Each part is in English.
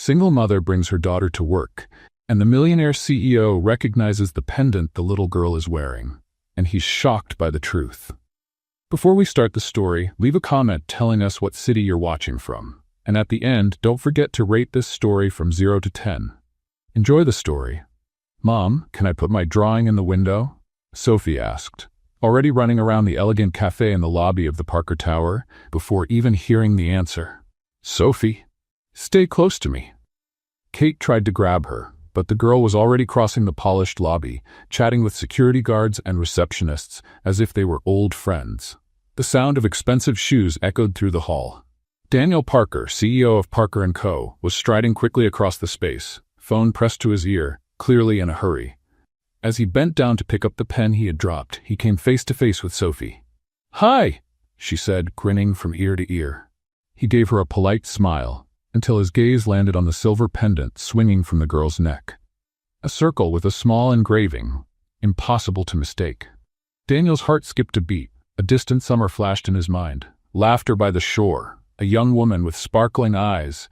Single mother brings her daughter to work, and the millionaire CEO recognizes the pendant the little girl is wearing, and he's shocked by the truth. Before we start the story, leave a comment telling us what city you're watching from. And at the end, don't forget to rate this story from 0 to 10. Enjoy the story. "Mom, can I put my drawing in the window?" Sophie asked, already running around the elegant cafe in the lobby of the Parker Tower before even hearing the answer. "Sophie, stay close to me." Kate tried to grab her, but the girl was already crossing the polished lobby, chatting with security guards and receptionists as if they were old friends. The sound of expensive shoes echoed through the hall. Daniel Parker, CEO of Parker & Co., was striding quickly across the space, phone pressed to his ear, clearly in a hurry. As he bent down to pick up the pen he had dropped, he came face to face with Sophie. "Hi," she said, grinning from ear to ear. He gave her a polite smile, until his gaze landed on the silver pendant swinging from the girl's neck. A circle with a small engraving, impossible to mistake. Daniel's heart skipped a beat. A distant summer flashed in his mind. Laughter by the shore, a young woman with sparkling eyes,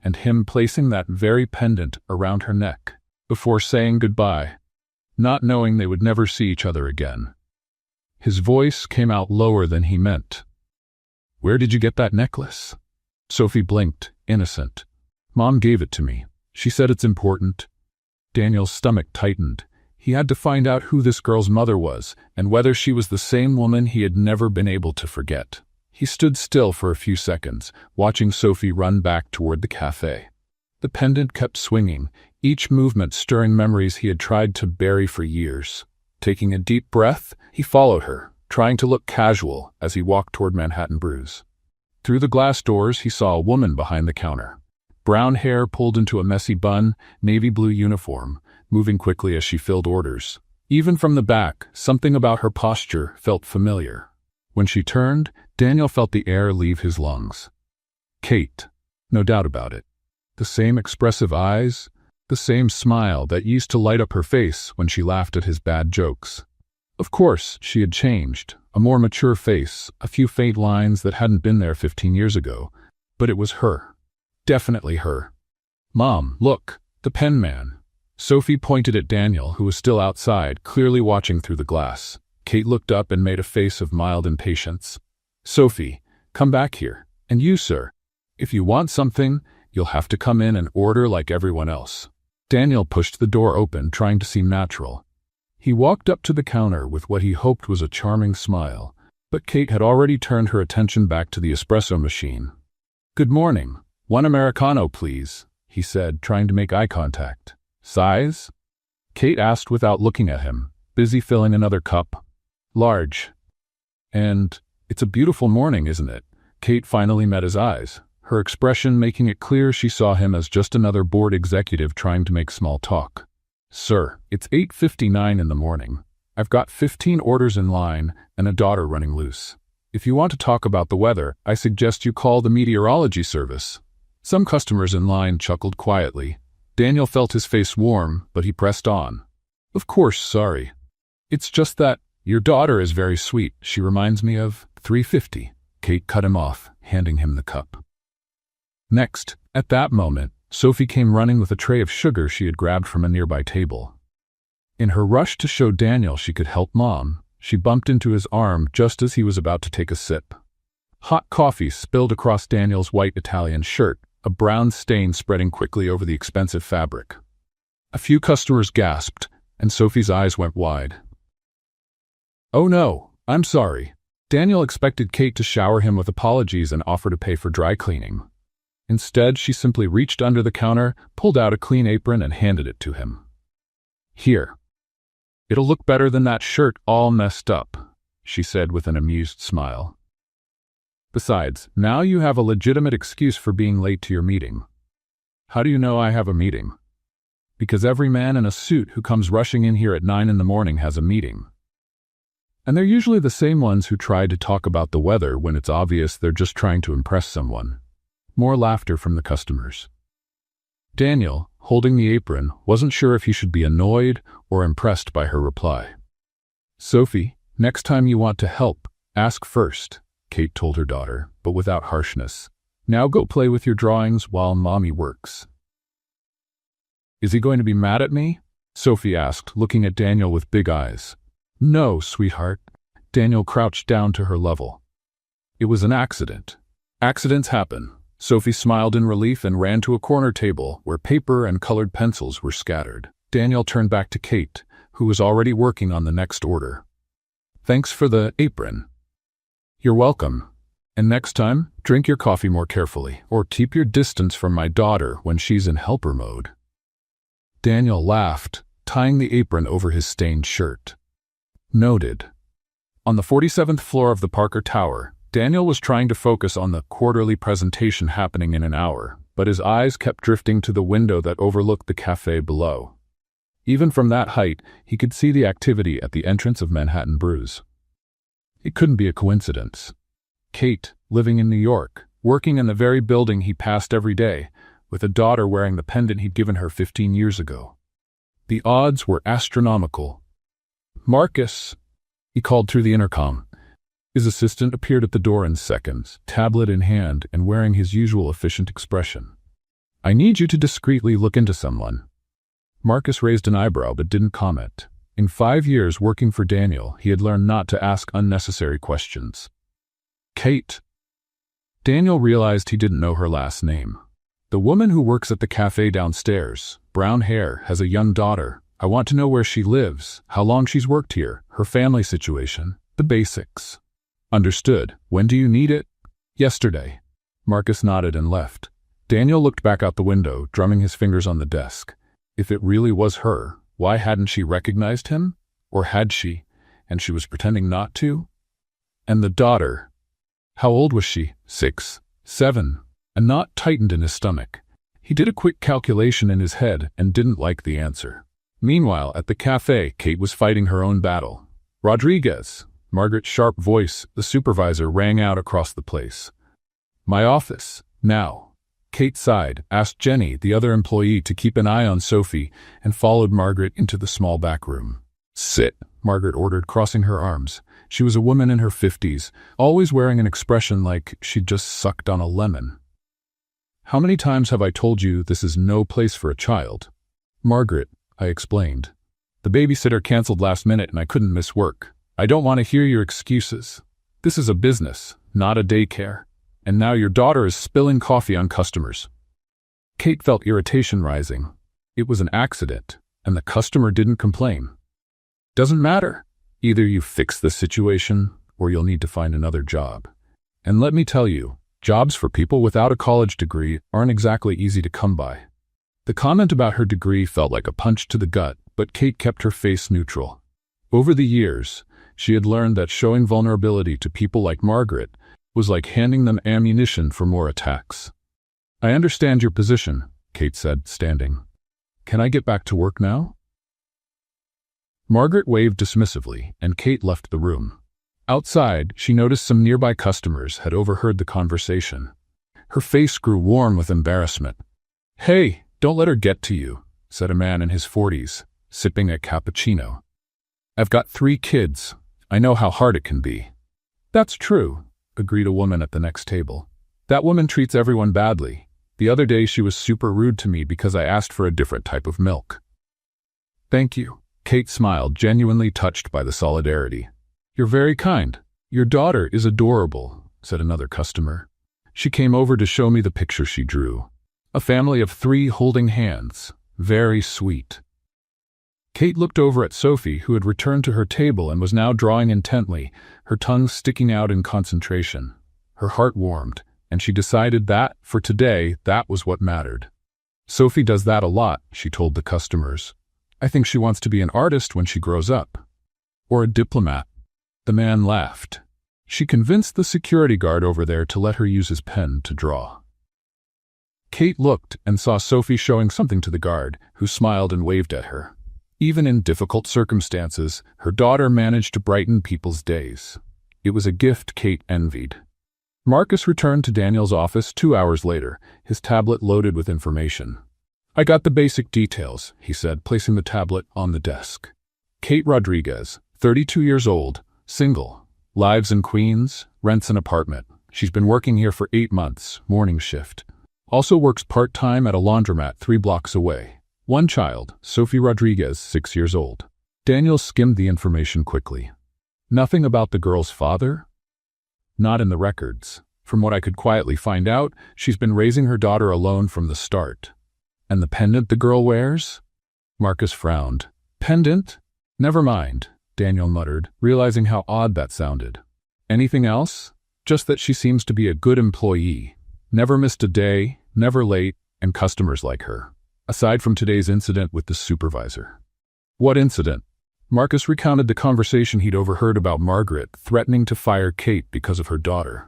and him placing that very pendant around her neck, before saying goodbye, not knowing they would never see each other again. His voice came out lower than he meant. "Where did you get that necklace?" Sophie blinked, innocent. "Mom gave it to me. She said it's important." Daniel's stomach tightened. He had to find out who this girl's mother was, and whether she was the same woman he had never been able to forget. He stood still for a few seconds, watching Sophie run back toward the cafe. The pendant kept swinging, each movement stirring memories he had tried to bury for years. Taking a deep breath, he followed her, trying to look casual as he walked toward Manhattan Brews. Through the glass doors, he saw a woman behind the counter. Brown hair pulled into a messy bun, navy blue uniform, moving quickly as she filled orders. Even from the back, something about her posture felt familiar. When she turned, Daniel felt the air leave his lungs. Kate, no doubt about it. The same expressive eyes, the same smile that used to light up her face when she laughed at his bad jokes. Of course, she had changed, a more mature face, a few faint lines that hadn't been there 15 years ago, but it was her. Definitely her. "Mom, look, the pen man." Sophie pointed at Daniel, who was still outside, clearly watching through the glass. Kate looked up and made a face of mild impatience. "Sophie, come back here. And you, sir. If you want something, you'll have to come in and order like everyone else." Daniel pushed the door open, trying to seem natural. He walked up to the counter with what he hoped was a charming smile, but Kate had already turned her attention back to the espresso machine. "Good morning. One Americano, please," he said, trying to make eye contact. "Size?" Kate asked without looking at him, busy filling another cup. "Large." "And it's a beautiful morning, isn't it?" Kate finally met his eyes, her expression making it clear she saw him as just another board executive trying to make small talk. "Sir, it's 8:59 in the morning. I've got 15 orders in line and a daughter running loose. If you want to talk about the weather, I suggest you call the meteorology service." Some customers in line chuckled quietly. Daniel felt his face warm, but he pressed on. "Of course, sorry. It's just that your daughter is very sweet. She reminds me of 350. Kate cut him off, handing him the cup. Next, at that moment, Sophie came running with a tray of sugar she had grabbed from a nearby table. In her rush to show Daniel she could help Mom, she bumped into his arm just as he was about to take a sip. Hot coffee spilled across Daniel's white Italian shirt, a brown stain spreading quickly over the expensive fabric. A few customers gasped, and Sophie's eyes went wide. "Oh no, I'm sorry." Daniel expected Kate to shower him with apologies and offer to pay for dry cleaning. Instead, she simply reached under the counter, pulled out a clean apron, and handed it to him. "Here. It'll look better than that shirt all messed up," she said with an amused smile. "Besides, now you have a legitimate excuse for being late to your meeting." "How do you know I have a meeting?" "Because every man in a suit who comes rushing in here at 9 in the morning has a meeting. And they're usually the same ones who try to talk about the weather when it's obvious they're just trying to impress someone." More laughter from the customers. Daniel, holding the apron, wasn't sure if he should be annoyed or impressed by her reply. "Sophie, next time you want to help, ask first," Kate told her daughter, but without harshness. "Now go play with your drawings while Mommy works." Is he going to be mad at me? Sophie asked, looking at Daniel with big eyes. No, sweetheart. Daniel crouched down to her level. It was an accident. Accidents happen. Sophie smiled in relief and ran to a corner table where paper and colored pencils were scattered. Daniel turned back to Kate, who was already working on the next order. Thanks for the apron. You're welcome. And next time, drink your coffee more carefully, or keep your distance from my daughter when she's in helper mode. Daniel laughed, tying the apron over his stained shirt. Noted. On the 47th floor of the Parker Tower, Daniel was trying to focus on the quarterly presentation happening in an hour, but his eyes kept drifting to the window that overlooked the cafe below. Even from that height, he could see the activity at the entrance of Manhattan Brews. It couldn't be a coincidence. Kate, living in New York, working in the very building he passed every day, with a daughter wearing the pendant he'd given her 15 years ago. The odds were astronomical. Marcus, he called through the intercom. His assistant appeared at the door in seconds, tablet in hand and wearing his usual efficient expression. I need you to discreetly look into someone. Marcus raised an eyebrow but didn't comment. In 5 years working for Daniel, he had learned not to ask unnecessary questions. Kate. Daniel realized he didn't know her last name. The woman who works at the cafe downstairs, brown hair, has a young daughter. I want to know where she lives, how long she's worked here, her family situation, the basics. Understood. When do you need it? Yesterday. Marcus nodded and left. Daniel looked back out the window, drumming his fingers on the desk. If it really was her, why hadn't she recognized him? Or had she, and she was pretending not to? And the daughter. How old was she? 6, 7. A knot tightened in his stomach. He did a quick calculation in his head and didn't like the answer. Meanwhile, at the cafe, Kate was fighting her own battle. Rodriguez. Margaret's sharp voice, the supervisor, rang out across the place. My office. Now. Kate sighed, asked Jenny, the other employee, to keep an eye on Sophie, and followed Margaret into the small back room. Sit, Margaret ordered, crossing her arms. She was a woman in her 50s, always wearing an expression like she'd just sucked on a lemon. How many times have I told you this is no place for a child? Margaret, I explained. The babysitter canceled last minute and I couldn't miss work. I don't want to hear your excuses. This is a business, not a daycare. And now your daughter is spilling coffee on customers. Kate felt irritation rising. It was an accident, and the customer didn't complain. Doesn't matter. Either you fix the situation, or you'll need to find another job. And let me tell you, jobs for people without a college degree aren't exactly easy to come by. The comment about her degree felt like a punch to the gut, but Kate kept her face neutral. Over the years, she had learned that showing vulnerability to people like Margaret was like handing them ammunition for more attacks. I understand your position, Kate said, standing. Can I get back to work now? Margaret waved dismissively, and Kate left the room. Outside, she noticed some nearby customers had overheard the conversation. Her face grew warm with embarrassment. Hey, don't let her get to you, said a man in his 40s, sipping a cappuccino. I've got 3 kids. I know how hard it can be. That's true, agreed a woman at the next table. That woman treats everyone badly. The other day she was super rude to me because I asked for a different type of milk. Thank you. Kate smiled, genuinely touched by the solidarity. You're very kind. Your daughter is adorable, said another customer. She came over to show me the picture she drew. A family of 3 holding hands. Very sweet. Kate looked over at Sophie, who had returned to her table and was now drawing intently, her tongue sticking out in concentration. Her heart warmed, and she decided that, for today, that was what mattered. Sophie does that a lot, she told the customers. I think she wants to be an artist when she grows up. Or a diplomat. The man laughed. She convinced the security guard over there to let her use his pen to draw. Kate looked and saw Sophie showing something to the guard, who smiled and waved at her. Even in difficult circumstances, her daughter managed to brighten people's days. It was a gift Kate envied. Marcus returned to Daniel's office 2 hours later, his tablet loaded with information. I got the basic details, he said, placing the tablet on the desk. Kate Rodriguez, 32 years old, single, lives in Queens, rents an apartment. She's been working here for 8 months, morning shift. Also works part-time at a laundromat 3 blocks away. One child, Sophie Rodriguez, 6 years old. Daniel skimmed the information quickly. Nothing about the girl's father? Not in the records. From what I could quietly find out, she's been raising her daughter alone from the start. And the pendant the girl wears? Marcus frowned. Pendant? Never mind, Daniel muttered, realizing how odd that sounded. Anything else? Just that she seems to be a good employee. Never missed a day, never late, and customers like her. Aside from today's incident with the supervisor. What incident? Marcus recounted the conversation he'd overheard about Margaret threatening to fire Kate because of her daughter.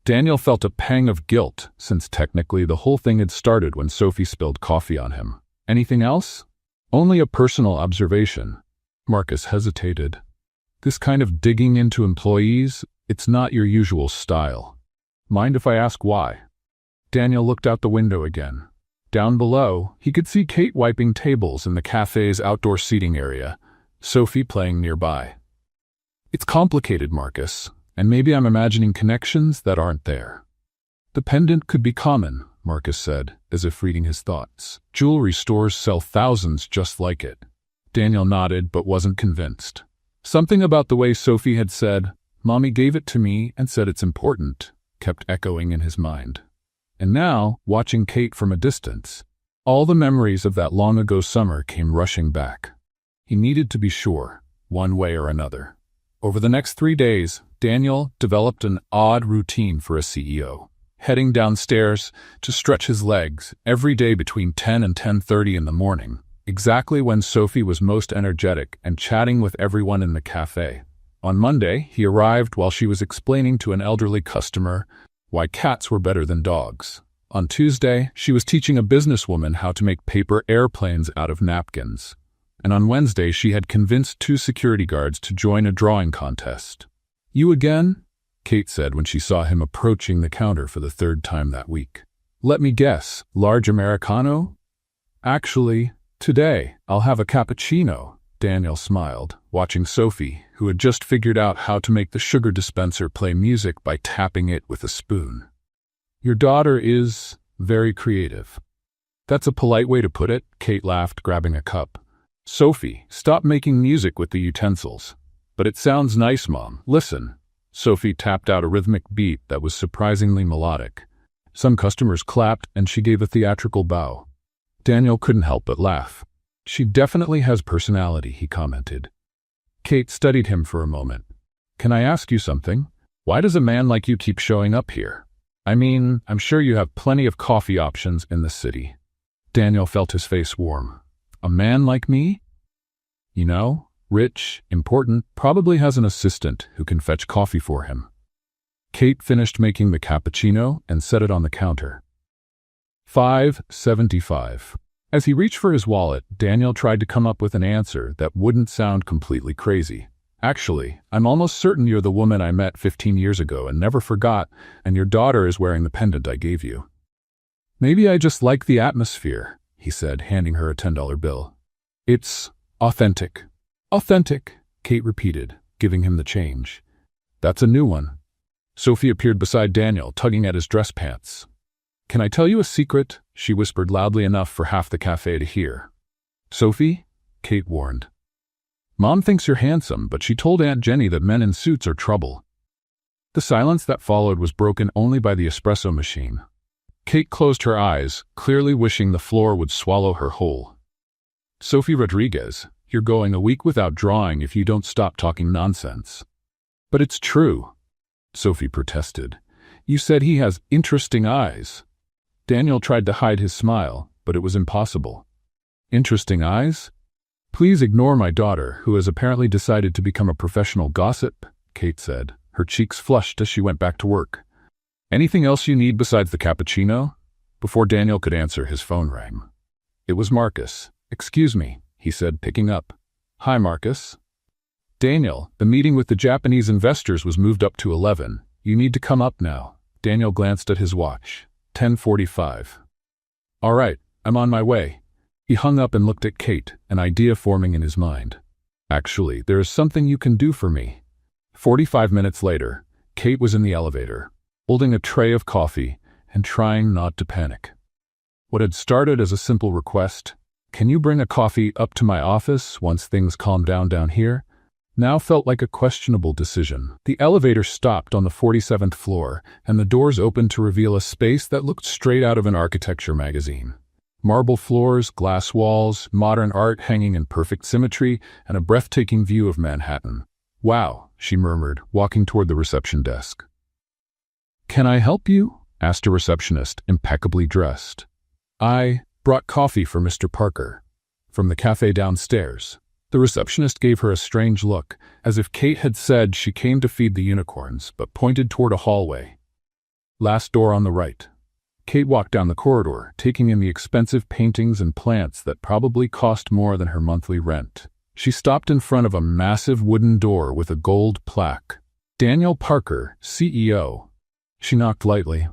Daniel felt a pang of guilt, since technically the whole thing had started when Sophie spilled coffee on him. Anything else? Only a personal observation. Marcus hesitated. This kind of digging into employees, it's not your usual style. Mind if I ask why? Daniel looked out the window again. Down below, he could see Kate wiping tables in the cafe's outdoor seating area, Sophie playing nearby. It's complicated, Marcus, and maybe I'm imagining connections that aren't there. The pendant could be common, Marcus said, as if reading his thoughts. Jewelry stores sell thousands just like it. Daniel nodded but wasn't convinced. Something about the way Sophie had said, "Mommy gave it to me and said it's important," kept echoing in his mind. And now, watching Kate from a distance, all the memories of that long-ago summer came rushing back. He needed to be sure, one way or another. Over the next 3 days, Daniel developed an odd routine for a CEO, heading downstairs to stretch his legs every day between 10 and 10:30 in the morning, exactly when Sophie was most energetic and chatting with everyone in the cafe. On Monday, he arrived while she was explaining to an elderly customer why cats were better than dogs. On Tuesday, she was teaching a businesswoman how to make paper airplanes out of napkins. And on Wednesday, she had convinced 2 security guards to join a drawing contest. "You again?" Kate said when she saw him approaching the counter for the 3rd time that week. "Let me guess, large Americano?" "Actually, today, I'll have a cappuccino," Daniel smiled, watching Sophie, who had just figured out how to make the sugar dispenser play music by tapping it with a spoon. "Your daughter is very creative." "That's a polite way to put it," Kate laughed, grabbing a cup. "Sophie, stop making music with the utensils." "But it sounds nice, Mom. Listen." Sophie tapped out a rhythmic beat that was surprisingly melodic. Some customers clapped, and she gave a theatrical bow. Daniel couldn't help but laugh. "She definitely has personality," he commented. Kate studied him for a moment. "Can I ask you something? Why does a man like you keep showing up here? I mean, I'm sure you have plenty of coffee options in the city." Daniel felt his face warm. "A man like me? You know, rich, important, probably has an assistant who can fetch coffee for him." Kate finished making the cappuccino and set it on the counter. $5.75. As he reached for his wallet, Daniel tried to come up with an answer that wouldn't sound completely crazy. "Actually, I'm almost certain you're the woman I met 15 years ago and never forgot, and your daughter is wearing the pendant I gave you." "Maybe I just like the atmosphere," he said, handing her a $10 bill. "It's authentic." "Authentic," Kate repeated, giving him the change. "That's a new one." Sophie appeared beside Daniel, tugging at his dress pants. "Can I tell you a secret?" she whispered loudly enough for half the cafe to hear. "Sophie?" Kate warned. "Mom thinks you're handsome, but she told Aunt Jenny that men in suits are trouble." The silence that followed was broken only by the espresso machine. Kate closed her eyes, clearly wishing the floor would swallow her whole. "Sophie Rodriguez, you're going a week without drawing if you don't stop talking nonsense." "But it's true," Sophie protested. "You said he has interesting eyes." Daniel tried to hide his smile, but it was impossible. "Interesting eyes? Please ignore my daughter, who has apparently decided to become a professional gossip," Kate said, her cheeks flushed as she went back to work. "Anything else you need besides the cappuccino?" Before Daniel could answer, his phone rang. It was Marcus. "Excuse me," he said, picking up. "Hi, Marcus." "Daniel, the meeting with the Japanese investors was moved up to 11. You need to come up now." Daniel glanced at his watch. 10:45. "All right, I'm on my way." He hung up and looked at Kate, an idea forming in his mind. "Actually, there is something you can do for me." 45 minutes later, Kate was in the elevator, holding a tray of coffee and trying not to panic. What had started as a simple request "Can you bring a coffee up to my office once things calm down here?" Now felt like a questionable decision. The elevator stopped on the 47th floor, and the doors opened to reveal a space that looked straight out of an architecture magazine. Marble floors, glass walls, modern art hanging in perfect symmetry, and a breathtaking view of Manhattan. "Wow," she murmured, walking toward the reception desk. "Can I help you?" asked a receptionist, impeccably dressed. "I brought coffee for Mr. Parker from the cafe downstairs." The receptionist gave her a strange look, as if Kate had said she came to feed the unicorns, but pointed toward a hallway. "Last door on the right." Kate walked down the corridor, taking in the expensive paintings and plants that probably cost more than her monthly rent. She stopped in front of a massive wooden door with a gold plaque. "Daniel Parker, CEO." She knocked lightly.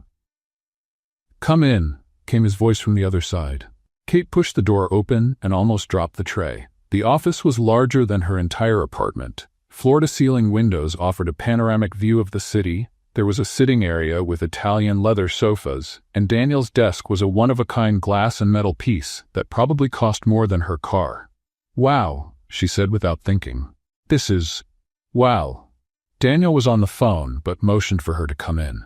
"Come in," came his voice from the other side. Kate pushed the door open and almost dropped the tray. The office was larger than her entire apartment. Floor-to-ceiling windows offered a panoramic view of the city. There was a sitting area with Italian leather sofas, and Daniel's desk was a one-of-a-kind glass and metal piece that probably cost more than her car. "Wow," she said without thinking. "This is... wow." Daniel was on the phone, but motioned for her to come in.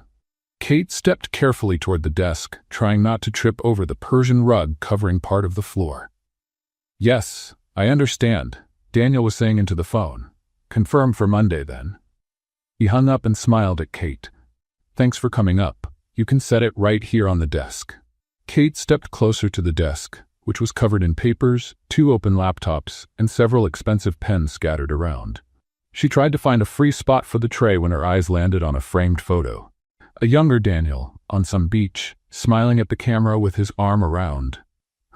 Kate stepped carefully toward the desk, trying not to trip over the Persian rug covering part of the floor. "Yes, I understand," Daniel was saying into the phone. "Confirm for Monday, then." He hung up and smiled at Kate. "Thanks for coming up. You can set it right here on the desk." Kate stepped closer to the desk, which was covered in papers, 2 open laptops, and several expensive pens scattered around. She tried to find a free spot for the tray when her eyes landed on a framed photo. A younger Daniel, on some beach, smiling at the camera with his arm around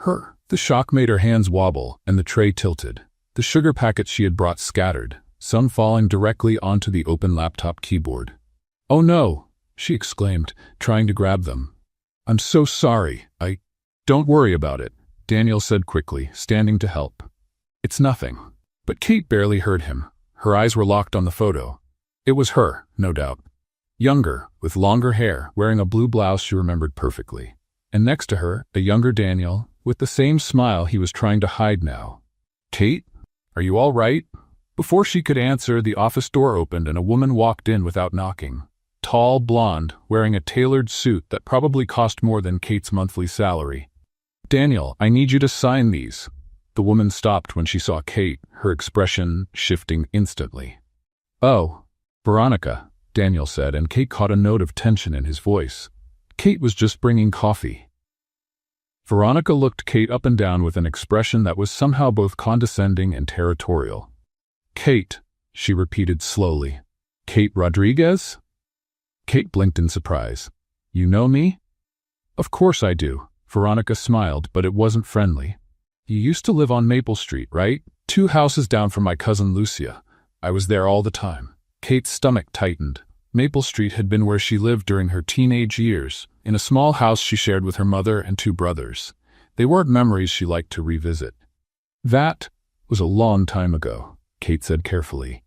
her. The shock made her hands wobble, and the tray tilted. The sugar packets she had brought scattered, some falling directly onto the open laptop keyboard. "Oh no," she exclaimed, trying to grab them. "I'm so sorry. Don't worry about it," Daniel said quickly, standing to help. "It's nothing." But Kate barely heard him. Her eyes were locked on the photo. It was her, no doubt. Younger, with longer hair, wearing a blue blouse she remembered perfectly. And next to her, a younger Daniel, with the same smile he was trying to hide now. "Kate, are you all right?" Before she could answer, the office door opened and a woman walked in without knocking. Tall, blonde, wearing a tailored suit that probably cost more than Kate's monthly salary. "Daniel, I need you to sign these." The woman stopped when she saw Kate, her expression shifting instantly. "Oh, Veronica," Daniel said, and Kate caught a note of tension in his voice. Kate was just bringing coffee. Veronica looked Kate up and down with an expression that was somehow both condescending and territorial. "Kate," she repeated slowly. "Kate Rodriguez?" Kate blinked in surprise. "You know me?" "Of course I do." Veronica smiled, but it wasn't friendly. "You used to live on Maple Street, right? 2 houses down from my cousin Lucia. I was there all the time." Kate's stomach tightened. Maple Street had been where she lived during her teenage years, in a small house she shared with her mother and 2 brothers. They weren't memories she liked to revisit. "That was a long time ago," Kate said carefully.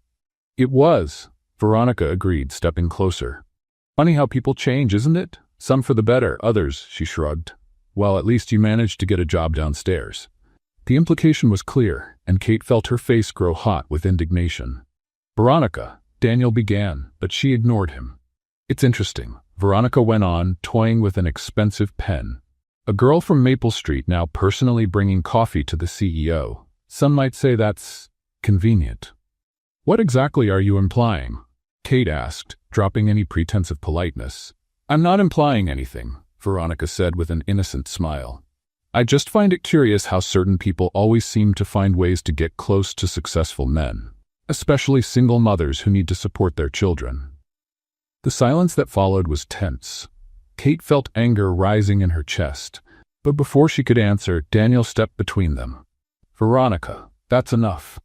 "It was," Veronica agreed, stepping closer. "Funny how people change, isn't it? Some for the better, others," she shrugged. "Well, at least you managed to get a job downstairs." The implication was clear, and Kate felt her face grow hot with indignation. "Veronica," Daniel began, but she ignored him. "It's interesting," Veronica went on, toying with an expensive pen. "A girl from Maple Street now personally bringing coffee to the CEO. Some might say that's convenient." "What exactly are you implying?" Kate asked, dropping any pretense of politeness. "I'm not implying anything," Veronica said with an innocent smile. "I just find it curious how certain people always seem to find ways to get close to successful men. Especially single mothers who need to support their children." The silence that followed was tense. Kate felt anger rising in her chest, but before she could answer, Daniel stepped between them. "Veronica, that's enough."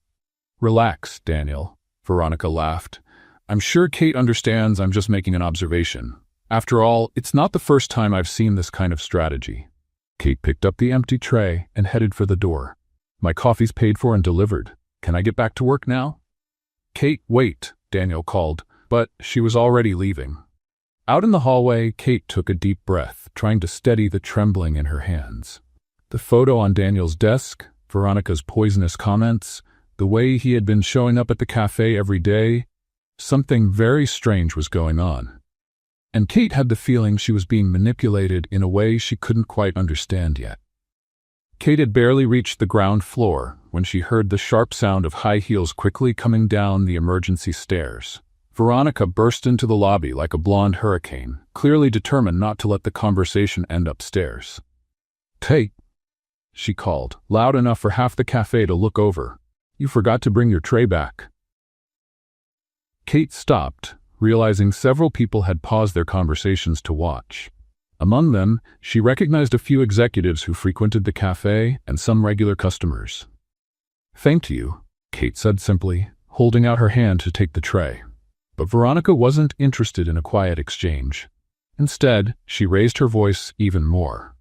"Relax, Daniel," Veronica laughed. "I'm sure Kate understands I'm just making an observation. After all, it's not the first time I've seen this kind of strategy." Kate picked up the empty tray and headed for the door. "My coffee's paid for and delivered. Can I get back to work now?" "Kate, wait," Daniel called, but she was already leaving. Out in the hallway, Kate took a deep breath, trying to steady the trembling in her hands. The photo on Daniel's desk, Veronica's poisonous comments, the way he had been showing up at the cafe every day, something very strange was going on. And Kate had the feeling she was being manipulated in a way she couldn't quite understand yet. Kate had barely reached the ground floor when she heard the sharp sound of high heels quickly coming down the emergency stairs. Veronica burst into the lobby like a blonde hurricane, clearly determined not to let the conversation end upstairs. "Kate," she called, loud enough for half the cafe to look over. "You forgot to bring your tray back." Kate stopped, realizing several people had paused their conversations to watch. Among them, she recognized a few executives who frequented the cafe and some regular customers. "Thank you," Kate said simply, holding out her hand to take the tray. But Veronica wasn't interested in a quiet exchange. Instead, she raised her voice even more.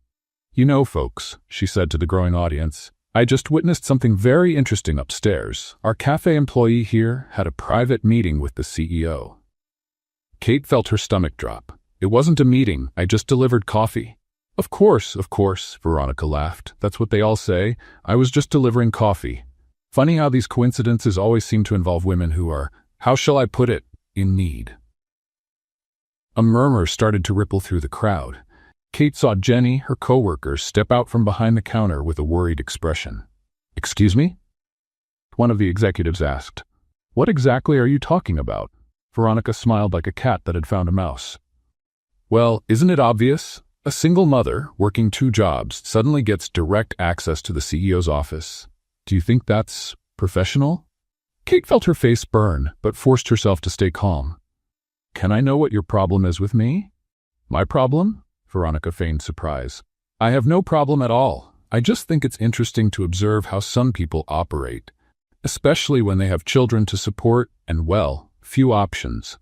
"You know, folks," she said to the growing audience, "I just witnessed something very interesting upstairs. Our cafe employee here had a private meeting with the CEO." Kate felt her stomach drop. "It wasn't a meeting, I just delivered coffee." Of course, Veronica laughed. "That's what they all say. I was just delivering coffee." Funny how these coincidences always seem to involve women who are, how shall I put it, in need. A murmur started to ripple through the crowd. Kate saw Jenny, her coworker, step out from behind the counter with a worried expression. "Excuse me?" one of the executives asked. "What exactly are you talking about?" Veronica smiled like a cat that had found a mouse. "Well, isn't it obvious? A single mother, working 2 jobs, suddenly gets direct access to the CEO's office. Do you think that's professional?" Kate felt her face burn, but forced herself to stay calm. "Can I know what your problem is with me?" "My problem?" Veronica feigned surprise. "I have no problem at all. I just think it's interesting to observe how some people operate, especially when they have children to support and, well, few options."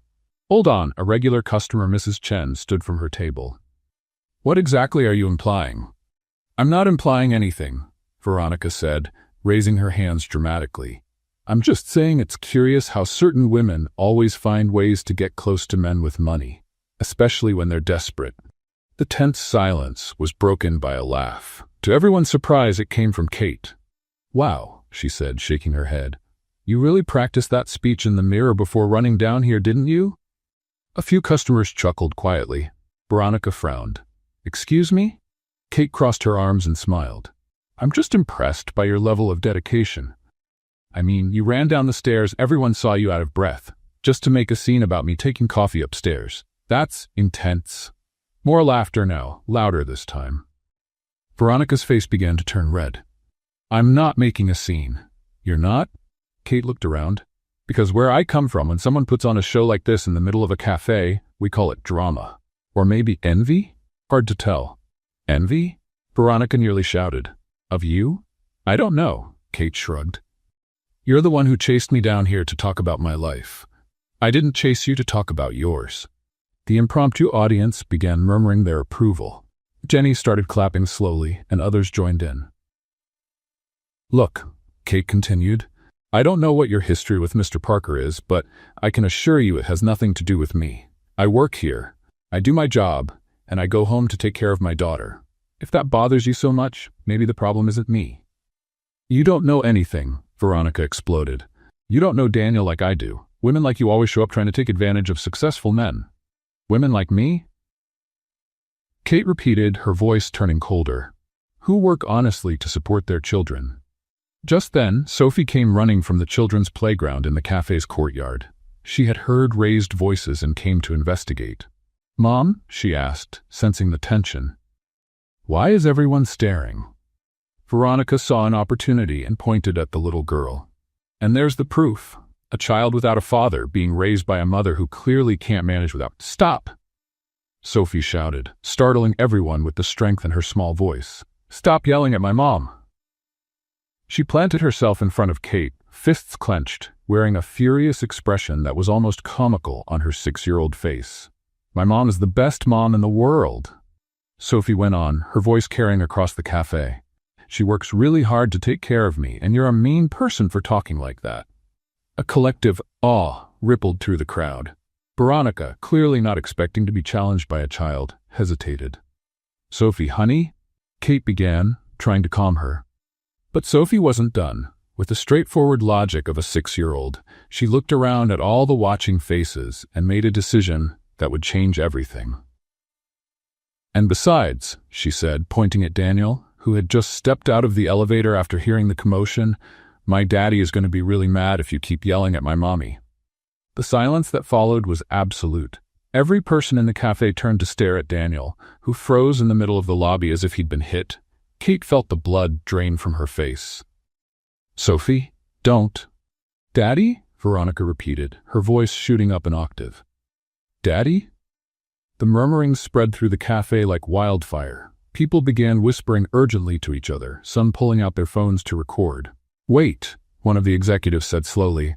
"Hold on," a regular customer, Mrs. Chen, stood from her table. "What exactly are you implying?" "I'm not implying anything," Veronica said, raising her hands dramatically. "I'm just saying it's curious how certain women always find ways to get close to men with money, especially when they're desperate." The tense silence was broken by a laugh. To everyone's surprise, it came from Kate. "Wow," she said, shaking her head. "You really practiced that speech in the mirror before running down here, didn't you?" A few customers chuckled quietly. Veronica frowned. "Excuse me?" Kate crossed her arms and smiled. "I'm just impressed by your level of dedication. I mean, you ran down the stairs, everyone saw you out of breath, just to make a scene about me taking coffee upstairs. That's intense." More laughter now, louder this time. Veronica's face began to turn red. "I'm not making a scene." "You're not?" Kate looked around. "Because where I come from, when someone puts on a show like this in the middle of a cafe, we call it drama. Or maybe envy? Hard to tell." "Envy?" Veronica nearly shouted. "Of you?" "I don't know," Kate shrugged. "You're the one who chased me down here to talk about my life. I didn't chase you to talk about yours." The impromptu audience began murmuring their approval. Jenny started clapping slowly, and others joined in. "Look," Kate continued, "I don't know what your history with Mr. Parker is, but I can assure you it has nothing to do with me. I work here, I do my job, and I go home to take care of my daughter. If that bothers you so much, maybe the problem isn't me." "You don't know anything," Veronica exploded. "You don't know Daniel like I do. Women like you always show up trying to take advantage of successful men. Women like me?" Kate repeated, her voice turning colder. "Who work honestly to support their children." Just then, Sophie came running from the children's playground in the cafe's courtyard. She had heard raised voices and came to investigate. "Mom?" she asked, sensing the tension. "Why is everyone staring?" Veronica saw an opportunity and pointed at the little girl. "And there's the proof. A child without a father being raised by a mother who clearly can't manage without—" "Stop!" Sophie shouted, startling everyone with the strength in her small voice. "Stop yelling at my mom!" She planted herself in front of Kate, fists clenched, wearing a furious expression that was almost comical on her 6-year-old face. "My mom is the best mom in the world," Sophie went on, her voice carrying across the cafe. "She works really hard to take care of me, and you're a mean person for talking like that." A collective awe rippled through the crowd. Veronica, clearly not expecting to be challenged by a child, hesitated. "Sophie, honey?" Kate began, trying to calm her. But Sophie wasn't done. With the straightforward logic of a 6-year-old, she looked around at all the watching faces and made a decision that would change everything. "And besides," she said, pointing at Daniel, who had just stepped out of the elevator after hearing the commotion, "my daddy is going to be really mad if you keep yelling at my mommy." The silence that followed was absolute. Every person in the cafe turned to stare at Daniel, who froze in the middle of the lobby as if he'd been hit. Kate felt the blood drain from her face. "Sophie, don't." "Daddy?" Veronica repeated, her voice shooting up an octave. "Daddy?" The murmurings spread through the cafe like wildfire. People began whispering urgently to each other, some pulling out their phones to record. "Wait," one of the executives said slowly.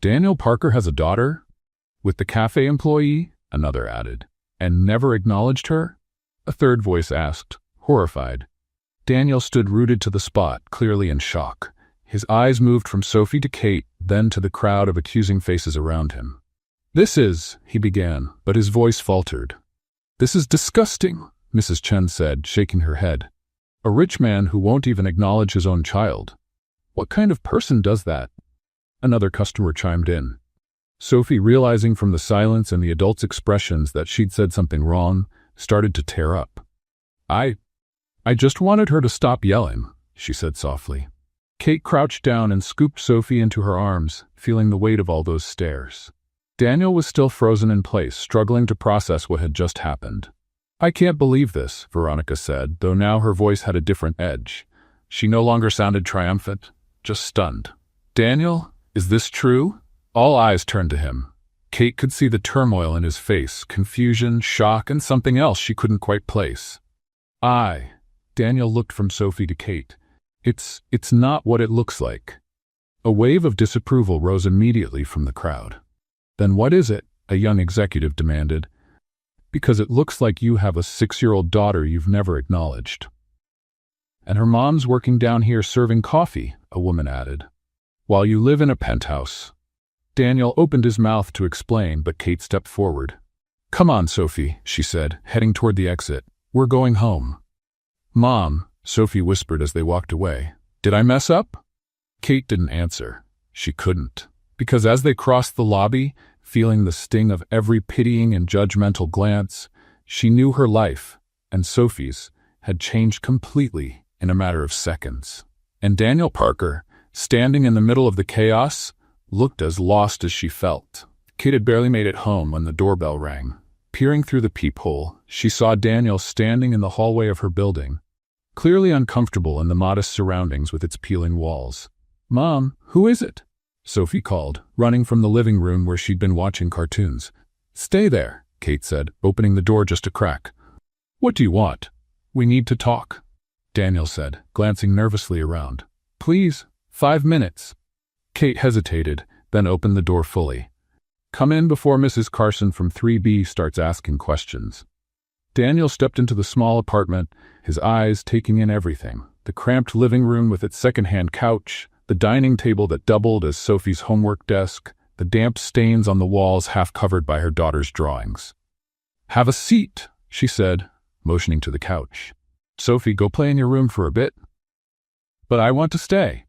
"Daniel Parker has a daughter?" "With the cafe employee?" another added. "And never acknowledged her?" a third voice asked, horrified. Daniel stood rooted to the spot, clearly in shock. His eyes moved from Sophie to Kate, then to the crowd of accusing faces around him. "This is," he began, but his voice faltered. "This is disgusting," Mrs. Chen said, shaking her head. "A rich man who won't even acknowledge his own child. What kind of person does that?" Another customer chimed in. Sophie, realizing from the silence and the adults' expressions that she'd said something wrong, started to tear up. I just wanted her to stop yelling," she said softly. Kate crouched down and scooped Sophie into her arms, feeling the weight of all those stares. Daniel was still frozen in place, struggling to process what had just happened. "I can't believe this," Veronica said, though now her voice had a different edge. She no longer sounded triumphant, just stunned. "Daniel, is this true?" All eyes turned to him. Kate could see the turmoil in his face, confusion, shock, and something else she couldn't quite place. Daniel looked from Sophie to Kate. It's not what it looks like." A wave of disapproval rose immediately from the crowd. "Then what is it?" a young executive demanded. "Because it looks like you have a 6-year-old daughter you've never acknowledged." "And her mom's working down here serving coffee," a woman added. "While you live in a penthouse." Daniel opened his mouth to explain, but Kate stepped forward. "Come on, Sophie," she said, heading toward the exit. "We're going home." "Mom," Sophie whispered as they walked away. "Did I mess up?" Kate didn't answer. She couldn't. Because as they crossed the lobby, feeling the sting of every pitying and judgmental glance, she knew her life, and Sophie's, had changed completely in a matter of seconds. And Daniel Parker, standing in the middle of the chaos, looked as lost as she felt. Kate had barely made it home when the doorbell rang. Peering through the peephole, she saw Daniel standing in the hallway of her building, clearly uncomfortable in the modest surroundings with its peeling walls. "Mom, who is it?" Sophie called, running from the living room where she'd been watching cartoons. "Stay there," Kate said, opening the door just a crack. "What do you want?" "We need to talk," Daniel said, glancing nervously around. "Please, 5 minutes." Kate hesitated, then opened the door fully. "Come in before Mrs. Carson from 3B starts asking questions." Daniel stepped into the small apartment, his eyes taking in everything. The cramped living room with its second-hand couch, the dining table that doubled as Sophie's homework desk, the damp stains on the walls half covered by her daughter's drawings. "Have a seat," she said, motioning to the couch. "Sophie, go play in your room for a bit." "But I want to stay,"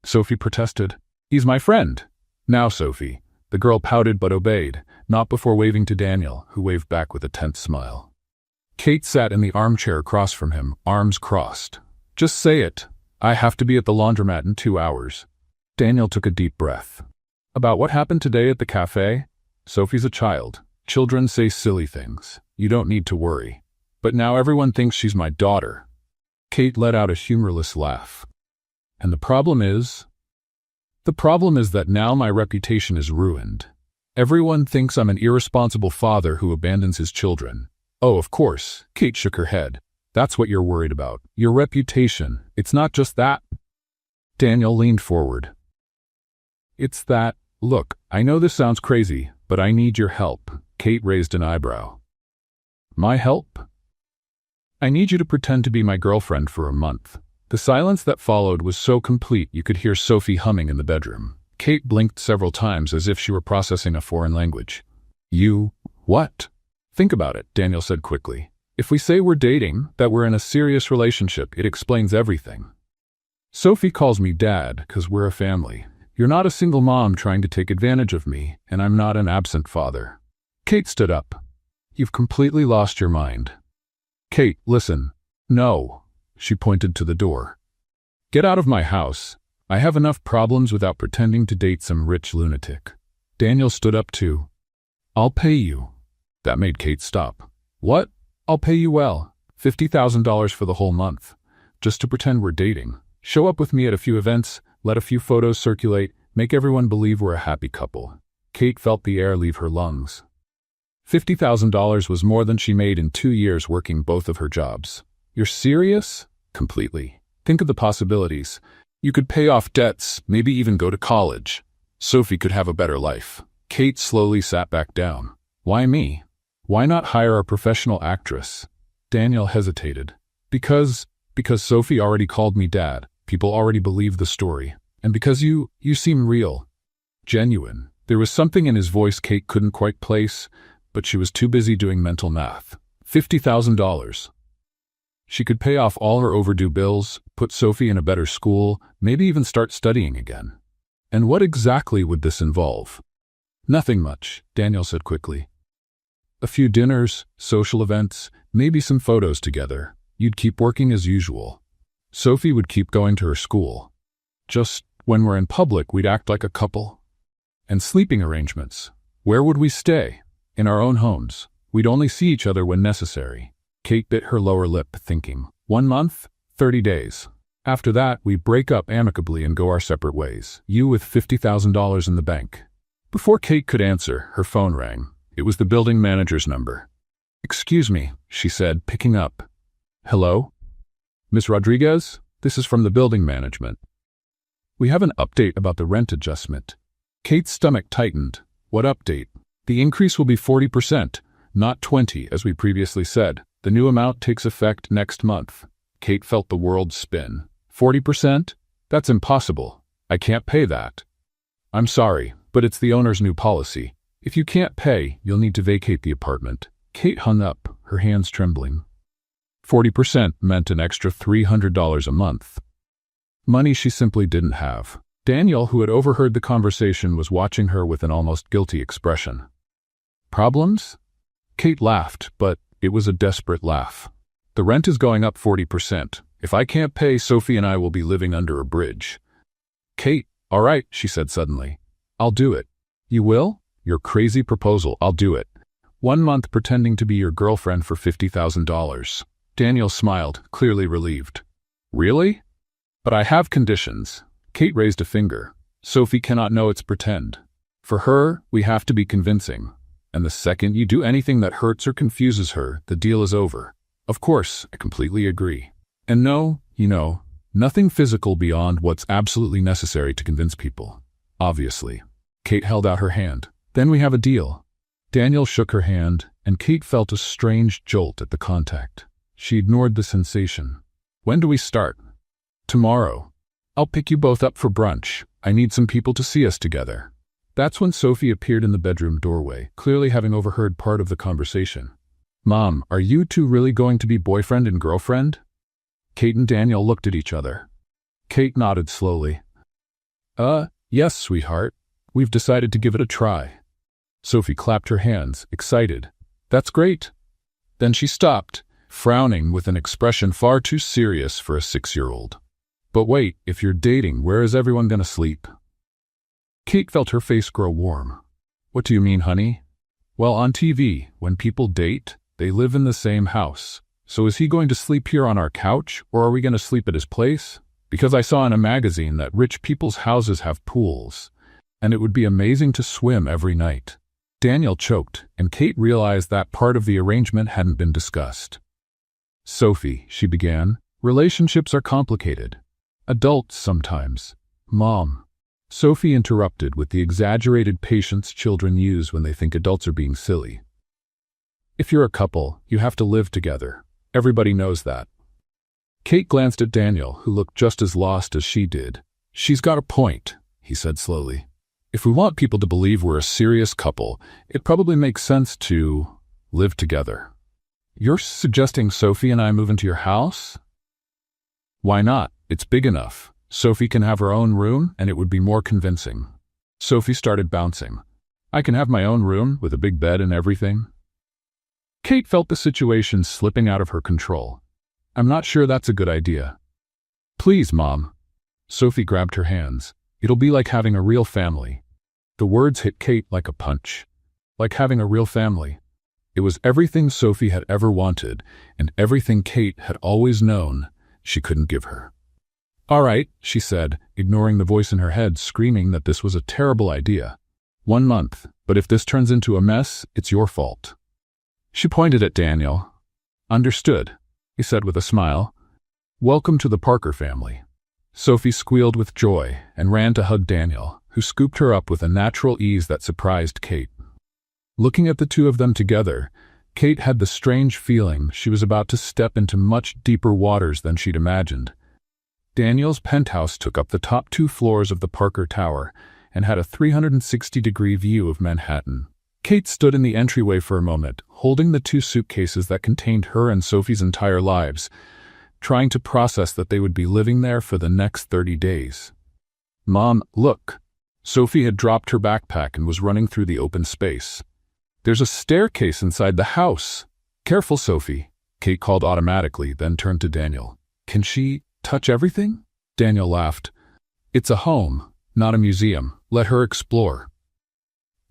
Sophie protested. "He's my friend." "Now, Sophie." The girl pouted but obeyed, not before waving to Daniel, who waved back with a tense smile. Kate sat in the armchair across from him, arms crossed. "Just say it. I have to be at the laundromat in 2 hours." Daniel took a deep breath. "About what happened today at the cafe?" "Sophie's a child. Children say silly things. You don't need to worry. But now everyone thinks she's my daughter." Kate let out a humorless laugh. "And the problem is?" "The problem is that now my reputation is ruined. Everyone thinks I'm an irresponsible father who abandons his children." "Oh, of course," Kate shook her head. "That's what you're worried about. Your reputation. It's not just that." Daniel leaned forward. "It's that, look, I know this sounds crazy, but I need your help." Kate raised an eyebrow. "My help?" "I need you to pretend to be my girlfriend for a month." The silence that followed was so complete you could hear Sophie humming in the bedroom. Kate blinked several times as if she were processing a foreign language. "You, what?" "Think about it," Daniel said quickly. If we say we're dating, that we're in a serious relationship, it explains everything. Sophie calls me dad because we're a family. You're not a single mom trying to take advantage of me, and I'm not an absent father. Kate stood up. You've completely lost your mind. Kate, listen. No. She pointed to the door. Get out of my house. I have enough problems without pretending to date some rich lunatic. Daniel stood up too. I'll pay you. That made Kate stop. What? I'll pay you well. $50,000 for the whole month. Just to pretend we're dating. Show up with me at a few events, let a few photos circulate, make everyone believe we're a happy couple. Kate felt the air leave her lungs. $50,000 was more than she made in 2 years working both of her jobs. You're serious? Completely. Think of the possibilities. You could pay off debts, maybe even go to college. Sophie could have a better life. Kate slowly sat back down. Why me? Why not hire a professional actress? Daniel hesitated. Because Sophie already called me dad. People already believe the story. And because you seem real. Genuine. There was something in his voice Kate couldn't quite place, but she was too busy doing mental math. $50,000. She could pay off all her overdue bills, put Sophie in a better school, maybe even start studying again. And what exactly would this involve? Nothing much, Daniel said quickly. A few dinners, social events, maybe some photos together. You'd keep working as usual. Sophie would keep going to her school. Just when we're in public, we'd act like a couple. And sleeping arrangements. Where would we stay? In our own homes. We'd only see each other when necessary. Kate bit her lower lip, thinking. 1 month? 30 days. After that, we break up amicably and go our separate ways. You with $50,000 in the bank. Before Kate could answer, her phone rang. It was the building manager's number. Excuse me, she said, picking up. Hello? Miss Rodriguez? This is from the building management. We have an update about the rent adjustment. Kate's stomach tightened. What update? The increase will be 40%, not 20%, as we previously said. The new amount takes effect next month. Kate felt the world spin. 40%? That's impossible. I can't pay that. I'm sorry, but it's the owner's new policy. If you can't pay, you'll need to vacate the apartment. Kate hung up, her hands trembling. 40% meant an extra $300 a month. Money she simply didn't have. Daniel, who had overheard the conversation, was watching her with an almost guilty expression. Problems? Kate laughed, but it was a desperate laugh. The rent is going up 40%. If I can't pay, Sophie and I will be living under a bridge. Kate, all right, she said suddenly. I'll do it. You will? Your crazy proposal, I'll do it. 1 month pretending to be your girlfriend for $50,000. Daniel smiled, clearly relieved. Really? But I have conditions. Kate raised a finger. Sophie cannot know it's pretend. For her, we have to be convincing. And the second you do anything that hurts or confuses her, the deal is over. Of course, I completely agree. And no, nothing physical beyond what's absolutely necessary to convince people. Obviously. Kate held out her hand. Then we have a deal. Daniel shook her hand, and Kate felt a strange jolt at the contact. She ignored the sensation. When do we start? Tomorrow. I'll pick you both up for brunch. I need some people to see us together. That's when Sophie appeared in the bedroom doorway, clearly having overheard part of the conversation. Mom, are you two really going to be boyfriend and girlfriend? Kate and Daniel looked at each other. Kate nodded slowly. Yes, sweetheart. We've decided to give it a try. Sophie clapped her hands, excited. That's great. Then she stopped, frowning with an expression far too serious for a 6-year-old. But wait, if you're dating, where is everyone going to sleep? Kate felt her face grow warm. What do you mean, honey? Well, on TV, when people date, they live in the same house. So is he going to sleep here on our couch, or are we going to sleep at his place? Because I saw in a magazine that rich people's houses have pools, and it would be amazing to swim every night. Daniel choked, and Kate realized that part of the arrangement hadn't been discussed. Sophie, she began, relationships are complicated. Adults sometimes. Mom. Sophie interrupted with the exaggerated patience children use when they think adults are being silly. If you're a couple, you have to live together. Everybody knows that. Kate glanced at Daniel, who looked just as lost as she did. She's got a point, he said slowly. If we want people to believe we're a serious couple, it probably makes sense to live together. You're suggesting Sophie and I move into your house? Why not? It's big enough. Sophie can have her own room, and it would be more convincing. Sophie started bouncing. I can have my own room with a big bed and everything? Kate felt the situation slipping out of her control. I'm not sure that's a good idea. Please, Mom. Sophie grabbed her hands. It'll be like having a real family. The words hit Kate like a punch. Like having a real family. It was everything Sophie had ever wanted, and everything Kate had always known she couldn't give her. All right, she said, ignoring the voice in her head screaming that this was a terrible idea. 1 month, but if this turns into a mess, it's your fault. She pointed at Daniel. Understood, he said with a smile. Welcome to the Parker family. Sophie squealed with joy and ran to hug Daniel, who scooped her up with a natural ease that surprised Kate. Looking at the two of them together, Kate had the strange feeling she was about to step into much deeper waters than she'd imagined. Daniel's penthouse took up the top 2 floors of the Parker Tower and had a 360-degree view of Manhattan. Kate stood in the entryway for a moment, holding the 2 suitcases that contained her and Sophie's entire lives, trying to process that they would be living there for the next 30 days. Mom, look. Sophie had dropped her backpack and was running through the open space. There's a staircase inside the house. Careful, Sophie, Kate called automatically, then turned to Daniel. Can she touch everything? Daniel laughed. It's a home, not a museum. Let her explore.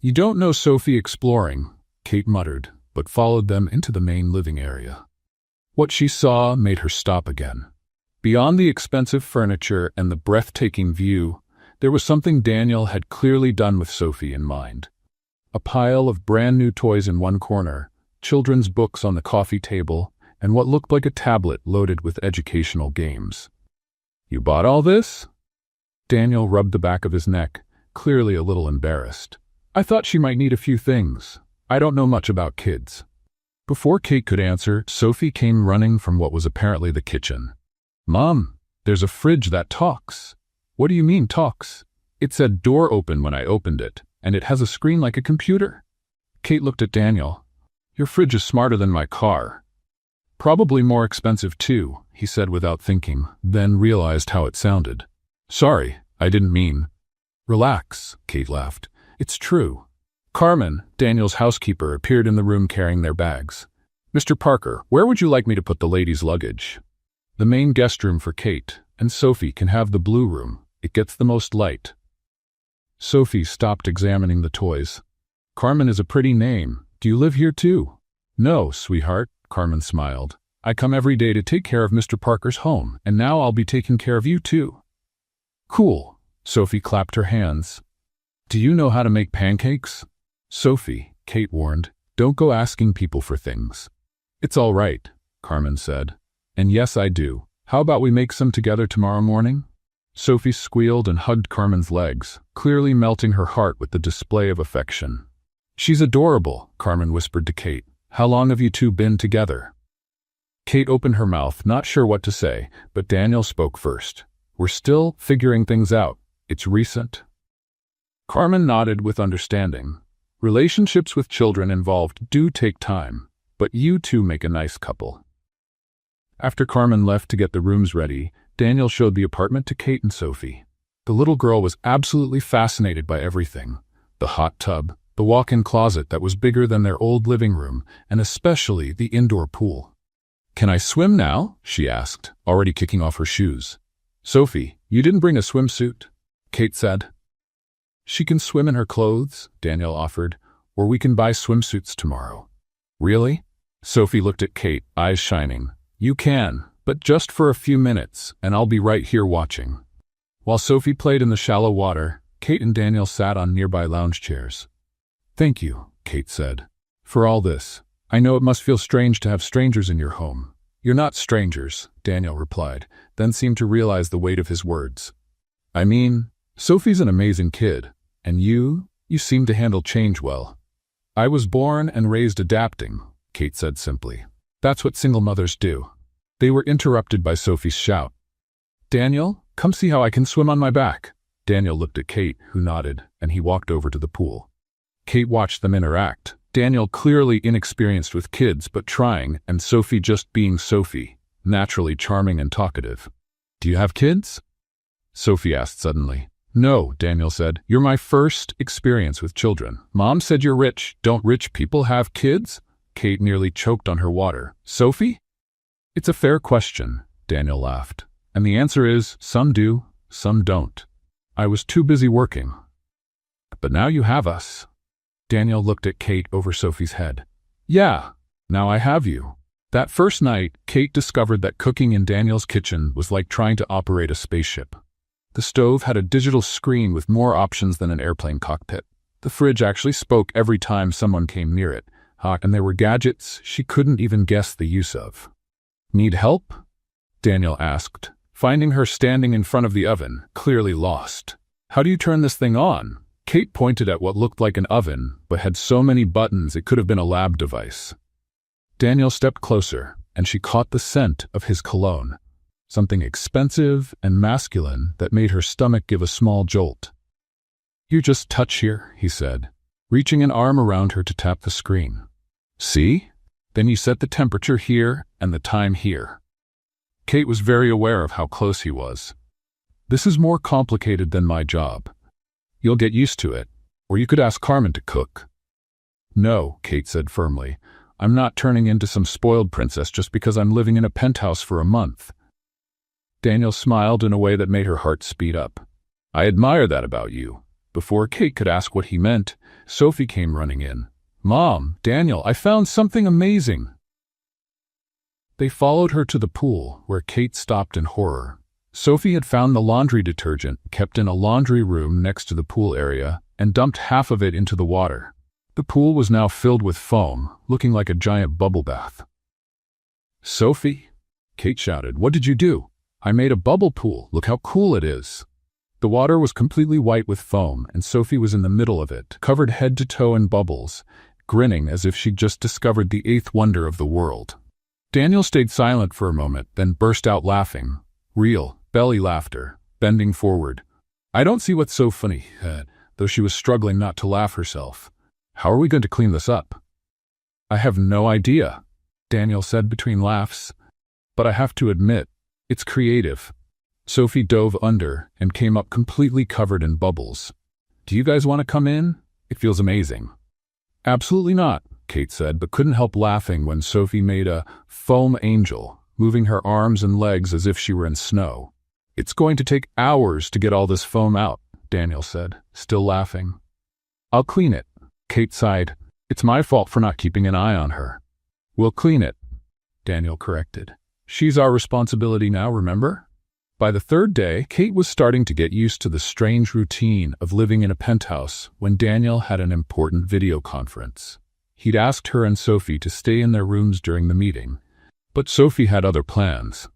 You don't know Sophie exploring, Kate muttered, but followed them into the main living area. What she saw made her stop again. Beyond the expensive furniture and the breathtaking view, there was something Daniel had clearly done with Sophie in mind. A pile of brand-new toys in one corner, children's books on the coffee table, and what looked like a tablet loaded with educational games. You bought all this? Daniel rubbed the back of his neck, clearly a little embarrassed. I thought she might need a few things. I don't know much about kids. Before Kate could answer, Sophie came running from what was apparently the kitchen. Mom, there's a fridge that talks. What do you mean talks? It said door open when I opened it, and it has a screen like a computer. Kate looked at Daniel. Your fridge is smarter than my car. Probably more expensive too, he said without thinking, then realized how it sounded. Sorry, I didn't mean. Relax, Kate laughed. It's true. Carmen, Daniel's housekeeper, appeared in the room carrying their bags. Mr. Parker, where would you like me to put the ladies' luggage? The main guest room for Kate, and Sophie can have the blue room. It gets the most light. Sophie stopped examining the toys. Carmen is a pretty name. Do you live here too? No, sweetheart, Carmen smiled. I come every day to take care of Mr. Parker's home, and now I'll be taking care of you too. Cool. Sophie clapped her hands. Do you know how to make pancakes? Sophie, Kate warned, don't go asking people for things. It's all right, Carmen said. And yes, I do. How about we make some together tomorrow morning? Sophie squealed and hugged Carmen's legs, clearly melting her heart with the display of affection. She's adorable, Carmen whispered to Kate. How long have you two been together? Kate opened her mouth, not sure what to say, but Daniel spoke first. We're still figuring things out. It's recent. Carmen nodded with understanding. Relationships with children involved do take time, but you two make a nice couple. After Carmen left to get the rooms ready, Daniel showed the apartment to Kate and Sophie. The little girl was absolutely fascinated by everything. The hot tub, the walk-in closet that was bigger than their old living room, and especially the indoor pool. Can I swim now? She asked, already kicking off her shoes. Sophie, you didn't bring a swimsuit, Kate said. She can swim in her clothes, Daniel offered, or we can buy swimsuits tomorrow. Really? Sophie looked at Kate, eyes shining. You can, but just for a few minutes, and I'll be right here watching. While Sophie played in the shallow water, Kate and Daniel sat on nearby lounge chairs. Thank you, Kate said, for all this. I know it must feel strange to have strangers in your home. You're not strangers, Daniel replied, then seemed to realize the weight of his words. I mean, Sophie's an amazing kid, and you seem to handle change well. I was born and raised adapting, Kate said simply. That's what single mothers do. They were interrupted by Sophie's shout. Daniel, come see how I can swim on my back. Daniel looked at Kate, who nodded, and he walked over to the pool. Kate watched them interact, Daniel clearly inexperienced with kids but trying, and Sophie just being Sophie, naturally charming and talkative. "Do you have kids?" Sophie asked suddenly. "No," Daniel said. "You're my first experience with children. Mom said you're rich. Don't rich people have kids?" Kate nearly choked on her water. "Sophie?" "It's a fair question," Daniel laughed. "And the answer is, some do, some don't. I was too busy working. But now you have us." Daniel looked at Kate over Sophie's head. "Yeah, now I have you." That first night, Kate discovered that cooking in Daniel's kitchen was like trying to operate a spaceship. The stove had a digital screen with more options than an airplane cockpit. The fridge actually spoke every time someone came near it, and there were gadgets she couldn't even guess the use of. "Need help?" Daniel asked, finding her standing in front of the oven, clearly lost. "How do you turn this thing on?" Kate pointed at what looked like an oven, but had so many buttons it could have been a lab device. Daniel stepped closer, and she caught the scent of his cologne, something expensive and masculine that made her stomach give a small jolt. "You just touch here," he said, reaching an arm around her to tap the screen. "See? Then you set the temperature here and the time here." Kate was very aware of how close he was. "This is more complicated than my job. You'll get used to it, or you could ask Carmen to cook." "No," Kate said firmly. "I'm not turning into some spoiled princess just because I'm living in a penthouse for a month." Daniel smiled in a way that made her heart speed up. "I admire that about you." Before Kate could ask what he meant, Sophie came running in. "Mom, Daniel, I found something amazing." They followed her to the pool, where Kate stopped in horror. Sophie had found the laundry detergent kept in a laundry room next to the pool area and dumped half of it into the water. The pool was now filled with foam, looking like a giant bubble bath. "Sophie," Kate shouted, "what did you do?" "I made a bubble pool. Look how cool it is." The water was completely white with foam, and Sophie was in the middle of it, covered head to toe in bubbles, grinning as if she'd just discovered the eighth wonder of the world. Daniel stayed silent for a moment, then burst out laughing. Real, belly laughter, bending forward. "I don't see what's so funny," though she was struggling not to laugh herself. "How are we going to clean this up?" "I have no idea," Daniel said between laughs. "But I have to admit, it's creative." Sophie dove under and came up completely covered in bubbles. "Do you guys want to come in? It feels amazing." "Absolutely not," Kate said, but couldn't help laughing when Sophie made a foam angel, moving her arms and legs as if she were in snow. "It's going to take hours to get all this foam out," Daniel said, still laughing. "I'll clean it," Kate sighed. "It's my fault for not keeping an eye on her." "We'll clean it," Daniel corrected. "She's our responsibility now, remember?" By the third day, Kate was starting to get used to the strange routine of living in a penthouse when Daniel had an important video conference. He'd asked her and Sophie to stay in their rooms during the meeting, but Sophie had other plans.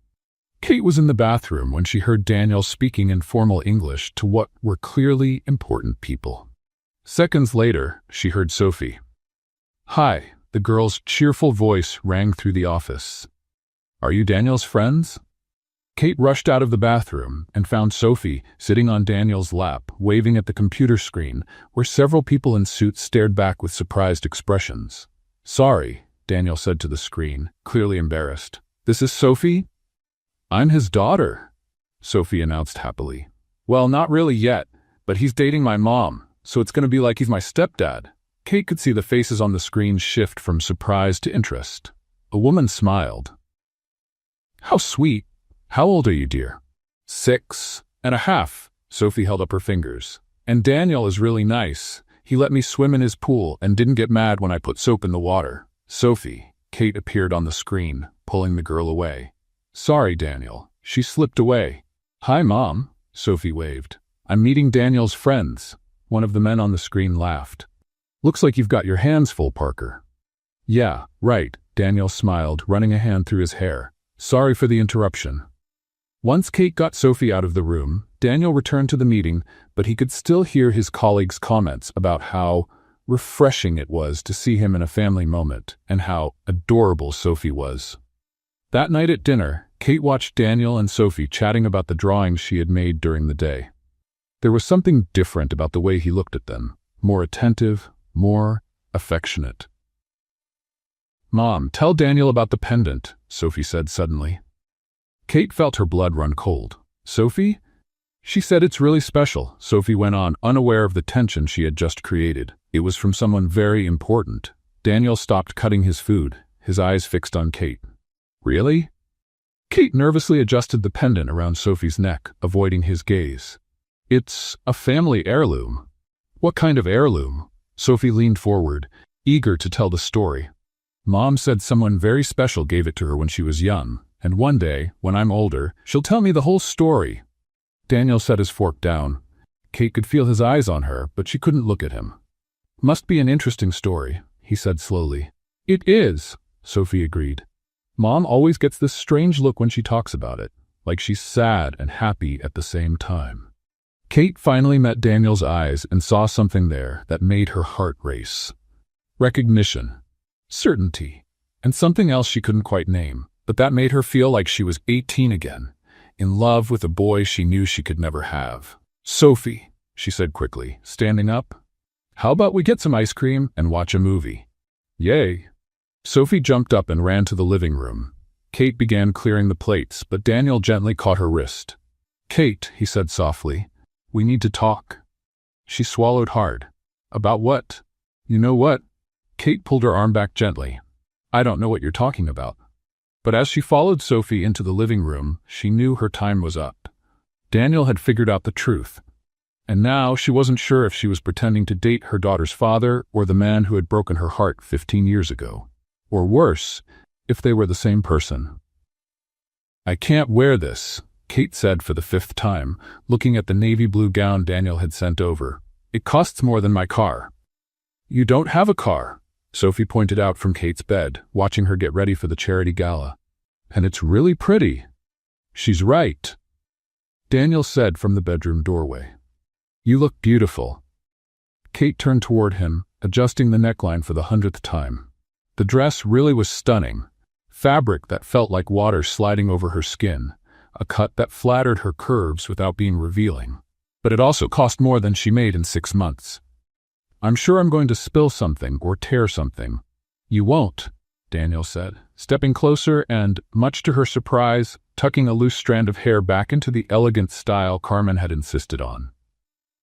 Kate was in the bathroom when she heard Daniel speaking in formal English to what were clearly important people. Seconds later, she heard Sophie. "Hi," the girl's cheerful voice rang through the office. "Are you Daniel's friends?" Kate rushed out of the bathroom and found Sophie sitting on Daniel's lap, waving at the computer screen, where several people in suits stared back with surprised expressions. "Sorry," Daniel said to the screen, clearly embarrassed. "This is Sophie?" "I'm his daughter," Sophie announced happily. "Well, not really yet, but he's dating my mom, so it's going to be like he's my stepdad." Kate could see the faces on the screen shift from surprise to interest. A woman smiled. "How sweet. How old are you, dear?" 6.5, Sophie held up her fingers. "And Daniel is really nice. He let me swim in his pool and didn't get mad when I put soap in the water." "Sophie," Kate appeared on the screen, pulling the girl away. "Sorry, Daniel." She slipped away. "Hi, Mom," Sophie waved. "I'm meeting Daniel's friends." One of the men on the screen laughed. "Looks like you've got your hands full, Parker." "Yeah, right," Daniel smiled, running a hand through his hair. "Sorry for the interruption." Once Kate got Sophie out of the room, Daniel returned to the meeting, but he could still hear his colleagues' comments about how refreshing it was to see him in a family moment and how adorable Sophie was. That night at dinner, Kate watched Daniel and Sophie chatting about the drawings she had made during the day. There was something different about the way he looked at them, more attentive, more affectionate. "Mom, tell Daniel about the pendant," Sophie said suddenly. Kate felt her blood run cold. "Sophie?" "She said it's really special," Sophie went on, unaware of the tension she had just created. "It was from someone very important." Daniel stopped cutting his food, his eyes fixed on Kate. "Really?" Kate nervously adjusted the pendant around Sophie's neck, avoiding his gaze. "It's a family heirloom." "What kind of heirloom?" Sophie leaned forward, eager to tell the story. "Mom said someone very special gave it to her when she was young, and one day, when I'm older, she'll tell me the whole story." Daniel set his fork down. Kate could feel his eyes on her, but she couldn't look at him. "Must be an interesting story," he said slowly. "It is," Sophie agreed. "Mom always gets this strange look when she talks about it, like she's sad and happy at the same time." Kate finally met Daniel's eyes and saw something there that made her heart race. Recognition, certainty, and something else she couldn't quite name, but that made her feel like she was 18 again, in love with a boy she knew she could never have. "Sophie," she said quickly, standing up, "how about we get some ice cream and watch a movie?" "Yay." Sophie jumped up and ran to the living room. Kate began clearing the plates, but Daniel gently caught her wrist. "Kate," he said softly, "we need to talk." She swallowed hard. "About what?" "You know what?" Kate pulled her arm back gently. "I don't know what you're talking about." But as she followed Sophie into the living room, she knew her time was up. Daniel had figured out the truth. And now she wasn't sure if she was pretending to date her daughter's father or the man who had broken her heart 15 years ago. Or worse, if they were the same person. "I can't wear this," Kate said for the 5th time, looking at the navy blue gown Daniel had sent over. "It costs more than my car." "You don't have a car," Sophie pointed out from Kate's bed, watching her get ready for the charity gala. "And it's really pretty." "She's right," Daniel said from the bedroom doorway. "You look beautiful." Kate turned toward him, adjusting the neckline for the 100th time. The dress really was stunning. Fabric that felt like water sliding over her skin, a cut that flattered her curves without being revealing. But it also cost more than she made in 6 months. "I'm sure I'm going to spill something or tear something." "You won't," Daniel said, stepping closer and, much to her surprise, tucking a loose strand of hair back into the elegant style Carmen had insisted on.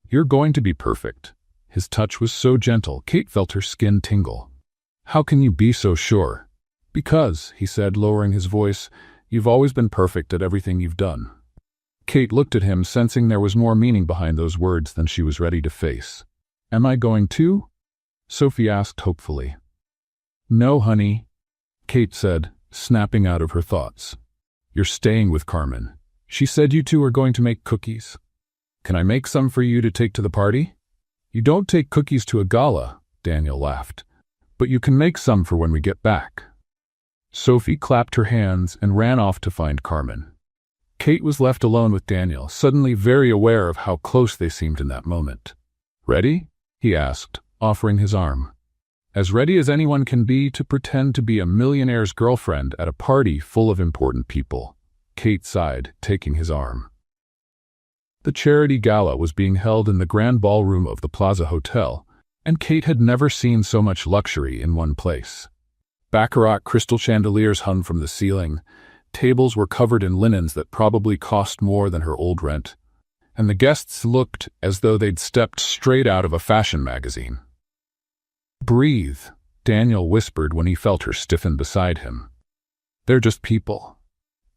"You're going to be perfect." His touch was so gentle, Kate felt her skin tingle. "How can you be so sure?" "Because," he said, lowering his voice, "you've always been perfect at everything you've done." Kate looked at him, sensing there was more meaning behind those words than she was ready to face. "Am I going to?" Sophie asked hopefully. "No, honey," Kate said, snapping out of her thoughts. "You're staying with Carmen. She said you two are going to make cookies. Can I make some for you to take to the party?" "You don't take cookies to a gala," Daniel laughed. "But you can make some for when we get back." Sophie clapped her hands and ran off to find Carmen. Kate was left alone with Daniel, suddenly very aware of how close they seemed in that moment. "Ready?" he asked, offering his arm. "As ready as anyone can be to pretend to be a millionaire's girlfriend at a party full of important people," Kate sighed, taking his arm. The charity gala was being held in the grand ballroom of the Plaza Hotel, and Kate had never seen so much luxury in one place. Baccarat crystal chandeliers hung from the ceiling, tables were covered in linens that probably cost more than her old rent, and the guests looked as though they'd stepped straight out of a fashion magazine. "Breathe," Daniel whispered when he felt her stiffen beside him. "They're just people.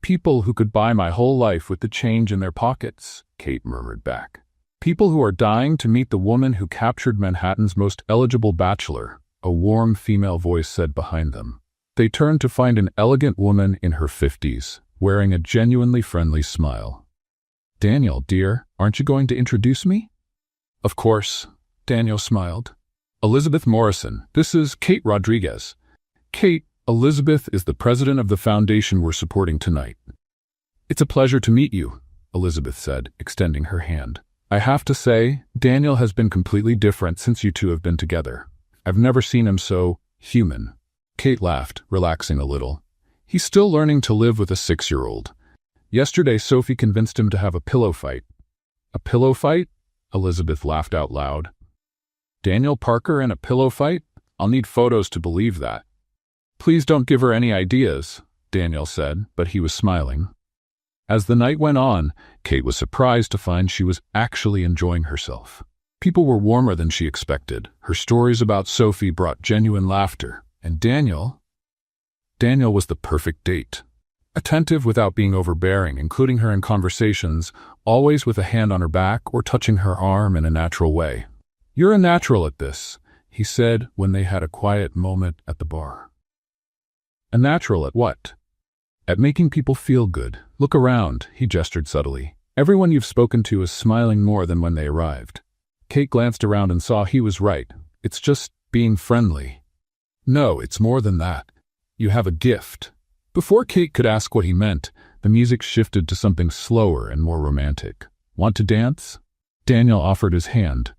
People who could buy my whole life with the change in their pockets," Kate murmured back. "People who are dying to meet the woman who captured Manhattan's most eligible bachelor," a warm female voice said behind them. They turned to find an elegant woman in her 50s, wearing a genuinely friendly smile. "Daniel, dear, aren't you going to introduce me?" "Of course," Daniel smiled. "Elizabeth Morrison, this is Kate Rodriguez." "Kate, Elizabeth is the president of the foundation we're supporting tonight." "It's a pleasure to meet you," Elizabeth said, extending her hand. "I have to say, Daniel has been completely different since you two have been together. I've never seen him so human." Kate laughed, relaxing a little. "He's still learning to live with a 6-year-old. Yesterday, Sophie convinced him to have a pillow fight." "A pillow fight?" Elizabeth laughed out loud. "Daniel Parker and a pillow fight?" I'll need photos to believe that. Please don't give her any ideas, Daniel said, but he was smiling. As the night went on, Kate was surprised to find she was actually enjoying herself. People were warmer than she expected. Her stories about Sophie brought genuine laughter. And Daniel was the perfect date. Attentive without being overbearing, including her in conversations, always with a hand on her back or touching her arm in a natural way. "You're a natural at this," he said when they had a quiet moment at the bar. "A natural at what?" "At making people feel good. Look around," he gestured subtly. "Everyone you've spoken to is smiling more than when they arrived." Kate glanced around and saw he was right. "It's just being friendly." "No, it's more than that. You have a gift." Before Kate could ask what he meant, the music shifted to something slower and more romantic. "Want to dance?" Daniel offered his hand.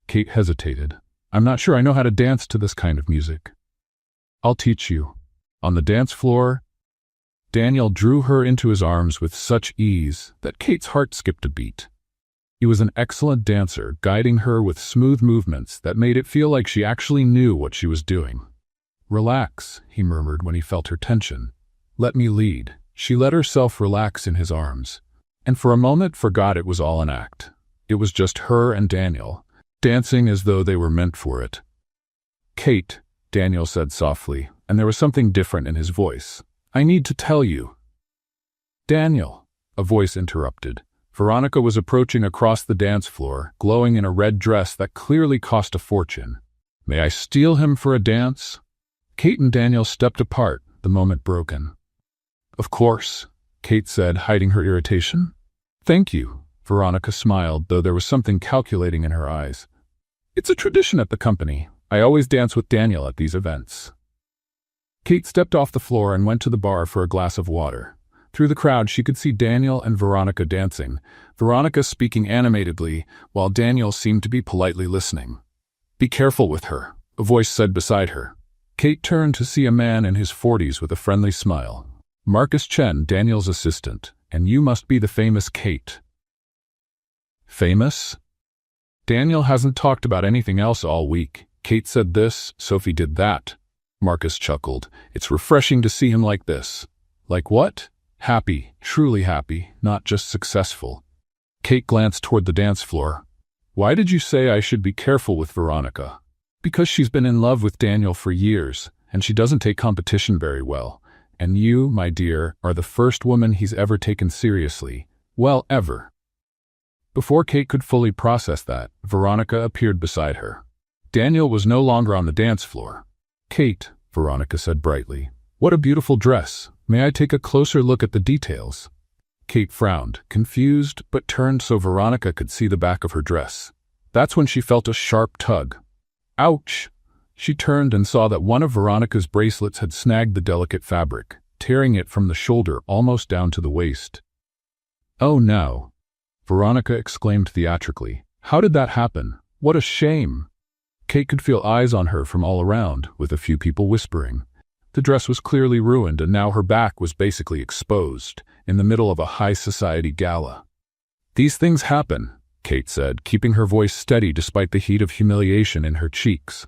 Kate hesitated. "I'm not sure I know how to dance to this kind of music." "I'll teach you." On the dance floor, Daniel drew her into his arms with such ease that Kate's heart skipped a beat. He was an excellent dancer, guiding her with smooth movements that made it feel like she actually knew what she was doing. "Relax," he murmured when he felt her tension. "Let me lead." She let herself relax in his arms, and for a moment forgot it was all an act. It was just her and Daniel, dancing as though they were meant for it. "Kate," Daniel said softly, and there was something different in his voice. "I need to tell you." "Daniel," a voice interrupted. Veronica was approaching across the dance floor, glowing in a red dress that clearly cost a fortune. "May I steal him for a dance?" Kate and Daniel stepped apart, the moment broken. "Of course," Kate said, hiding her irritation. "Thank you," Veronica smiled, though there was something calculating in her eyes. "It's a tradition at the company. I always dance with Daniel at these events." Kate stepped off the floor and went to the bar for a glass of water. Through the crowd, she could see Daniel and Veronica dancing, Veronica speaking animatedly, while Daniel seemed to be politely listening. "Be careful with her," a voice said beside her. Kate turned to see a man in his 40s with a friendly smile. "Marcus Chen, Daniel's assistant, and you must be the famous Kate." "Famous?" "Daniel hasn't talked about anything else all week. Kate said this, Sophie did that." Marcus chuckled. "It's refreshing to see him like this." "Like what?" "Happy, truly happy, not just successful." Kate glanced toward the dance floor. "Why did you say I should be careful with Veronica?" "Because she's been in love with Daniel for years, and she doesn't take competition very well. And you, my dear, are the first woman he's ever taken seriously. Well, ever." Before Kate could fully process that, Veronica appeared beside her. Daniel was no longer on the dance floor. "Kate," Veronica said brightly, "what a beautiful dress. May I take a closer look at the details?" Kate frowned, confused, but turned so Veronica could see the back of her dress. That's when she felt a sharp tug. Ouch! She turned and saw that one of Veronica's bracelets had snagged the delicate fabric, tearing it from the shoulder almost down to the waist. "Oh no!" Veronica exclaimed theatrically. "How did that happen? What a shame!" Kate could feel eyes on her from all around, with a few people whispering. The dress was clearly ruined, and now her back was basically exposed, in the middle of a high-society gala. "These things happen," Kate said, keeping her voice steady despite the heat of humiliation in her cheeks.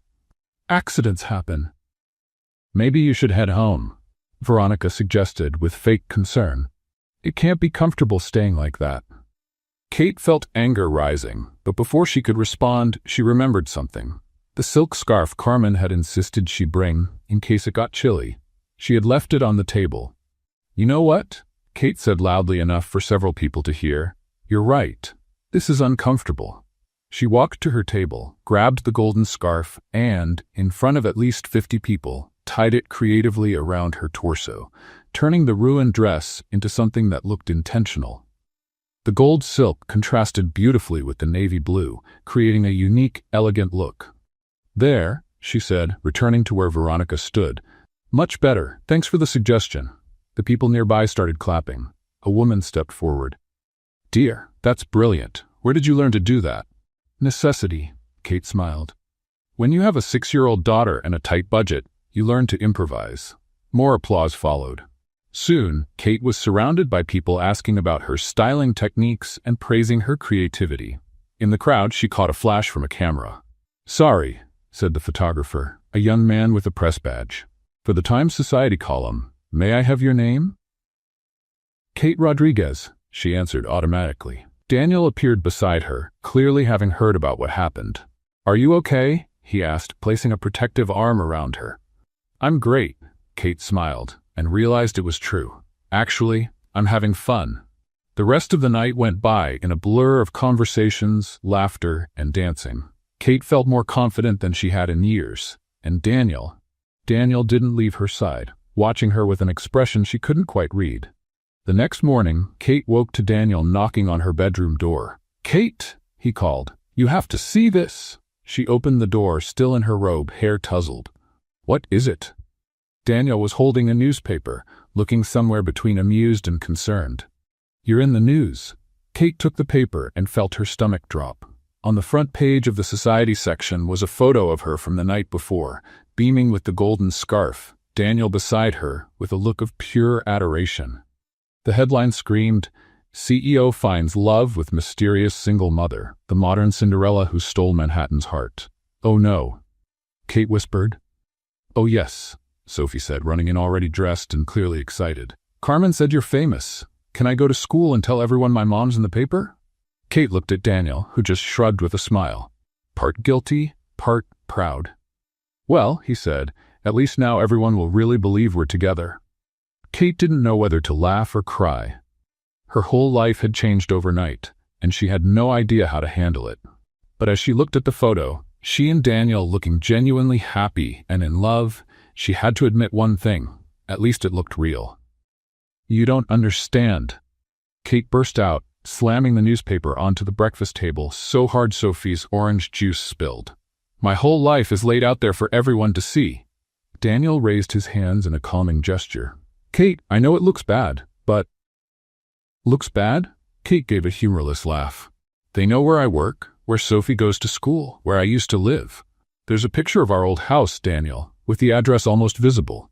"Accidents happen." "Maybe you should head home," Veronica suggested with fake concern. "It can't be comfortable staying like that." Kate felt anger rising, but before she could respond, she remembered something. The silk scarf Carmen had insisted she bring, in case it got chilly. She had left it on the table. "You know what?" Kate said loudly enough for several people to hear. "You're right. This is uncomfortable." She walked to her table, grabbed the golden scarf, and, in front of at least 50 people, tied it creatively around her torso, turning the ruined dress into something that looked intentional. The gold silk contrasted beautifully with the navy blue, creating a unique, elegant look. "There," she said, returning to where Veronica stood. "Much better. Thanks for the suggestion." The people nearby started clapping. A woman stepped forward. "Dear, that's brilliant. Where did you learn to do that?" "Necessity," Kate smiled. "When you have a 6-year-old daughter and a tight budget, you learn to improvise." More applause followed. Soon, Kate was surrounded by people asking about her styling techniques and praising her creativity. In the crowd, she caught a flash from a camera. "Sorry," said the photographer, A young man with a press badge. For the Times Society column, may I have your name? Kate Rodriguez, she answered automatically. Daniel appeared beside her, clearly having heard about what happened. Are you okay? He asked, placing a protective arm around her. I'm great, Kate smiled, and realized it was true. Actually, I'm having fun. The rest of the night went by in a blur of conversations, laughter, and dancing. Kate felt more confident than she had in years, and Daniel didn't leave her side, watching her with an expression she couldn't quite read. The next morning, Kate woke to Daniel knocking on her bedroom door. Kate, he called, you have to see this. She opened the door, still in her robe, hair tousled. What is it? Daniel was holding a newspaper, looking somewhere between amused and concerned. You're in the news. Kate took the paper and felt her stomach drop. On the front page of the society section was a photo of her from the night before, beaming with the golden scarf, Daniel beside her with a look of pure adoration. The headline screamed, CEO finds love with mysterious single mother, the modern Cinderella who stole Manhattan's heart. Oh no, Kate whispered. Oh yes, Sophie said, running in already dressed and clearly excited. Carmen said you're famous. Can I go to school and tell everyone my mom's in the paper? Kate looked at Daniel, who just shrugged with a smile. Part guilty, part proud. Well, he said, at least now everyone will really believe we're together. Kate didn't know whether to laugh or cry. Her whole life had changed overnight, and she had no idea how to handle it. But as she looked at the photo, she and Daniel looking genuinely happy and in love, she had to admit one thing, at least it looked real. You don't understand. Kate burst out, slamming the newspaper onto the breakfast table so hard Sophie's orange juice spilled. My whole life is laid out there for everyone to see. Daniel raised his hands in a calming gesture. Kate, I know it looks bad, but... Looks bad? Kate gave a humorless laugh. They know where I work, where Sophie goes to school, where I used to live. There's a picture of our old house, Daniel, with the address almost visible.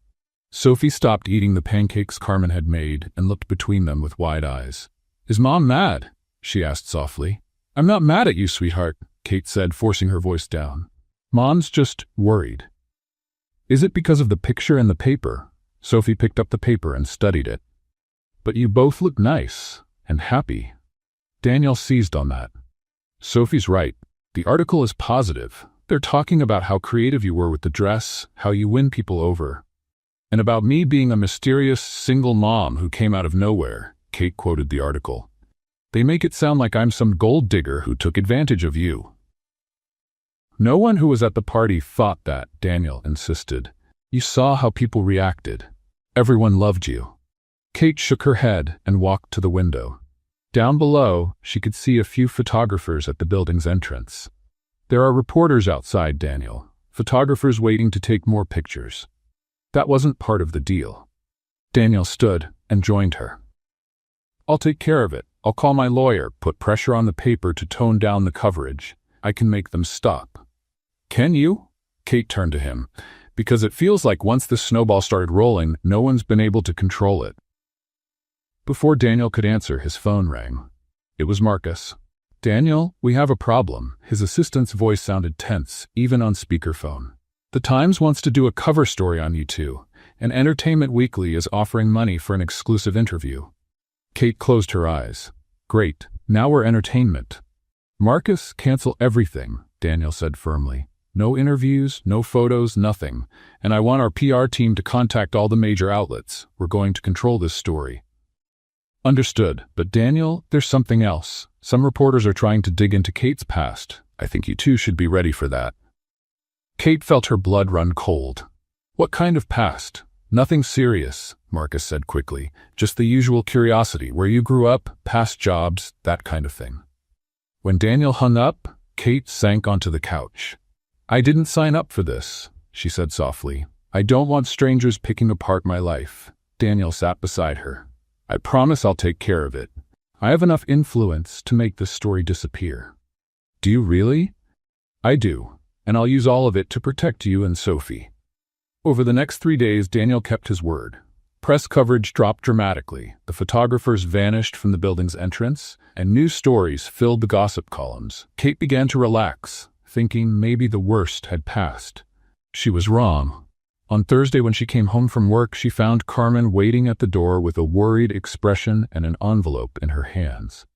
Sophie stopped eating the pancakes Carmen had made and looked between them with wide eyes. Is Mom mad? She asked softly. I'm not mad at you, sweetheart, Kate said, forcing her voice down. Mom's just worried. Is it because of the picture in the paper? Sophie picked up the paper and studied it. But you both look nice and happy. Daniel seized on that. Sophie's right. The article is positive. They're talking about how creative you were with the dress, how you win people over. And about me being a mysterious single mom who came out of nowhere, Kate quoted the article. They make it sound like I'm some gold digger who took advantage of you. No one who was at the party thought that, Daniel insisted. You saw how people reacted. Everyone loved you. Kate shook her head and walked to the window. Down below, she could see a few photographers at the building's entrance. There are reporters outside, Daniel. Photographers waiting to take more pictures. That wasn't part of the deal. Daniel stood and joined her. I'll take care of it. I'll call my lawyer, put pressure on the paper to tone down the coverage. I can make them stop. Can you? Kate turned to him. Because it feels like once the snowball started rolling, no one's been able to control it. Before Daniel could answer, his phone rang. It was Marcus. Daniel, we have a problem. His assistant's voice sounded tense, even on speakerphone. The Times wants to do a cover story on you two, and Entertainment Weekly is offering money for an exclusive interview. Kate closed her eyes. Great, now we're entertainment. Marcus, cancel everything, Daniel said firmly. No interviews, no photos, nothing. And I want our PR team to contact all the major outlets. We're going to control this story. Understood, but Daniel, there's something else. Some reporters are trying to dig into Kate's past. I think you two should be ready for that. Kate felt her blood run cold. What kind of past? Nothing serious, Marcus said quickly. Just the usual curiosity, where you grew up, past jobs, that kind of thing. When Daniel hung up, Kate sank onto the couch. I didn't sign up for this, she said softly. I don't want strangers picking apart my life. Daniel sat beside her. I promise I'll take care of it. I have enough influence to make this story disappear. Do you really? I do, and I'll use all of it to protect you and Sophie. Over the next 3 days, Daniel kept his word. Press coverage dropped dramatically, the photographers vanished from the building's entrance, and news stories filled the gossip columns. Kate began to relax, thinking maybe the worst had passed. She was wrong. On Thursday when she came home from work, she found Carmen waiting at the door with a worried expression and an envelope in her hands.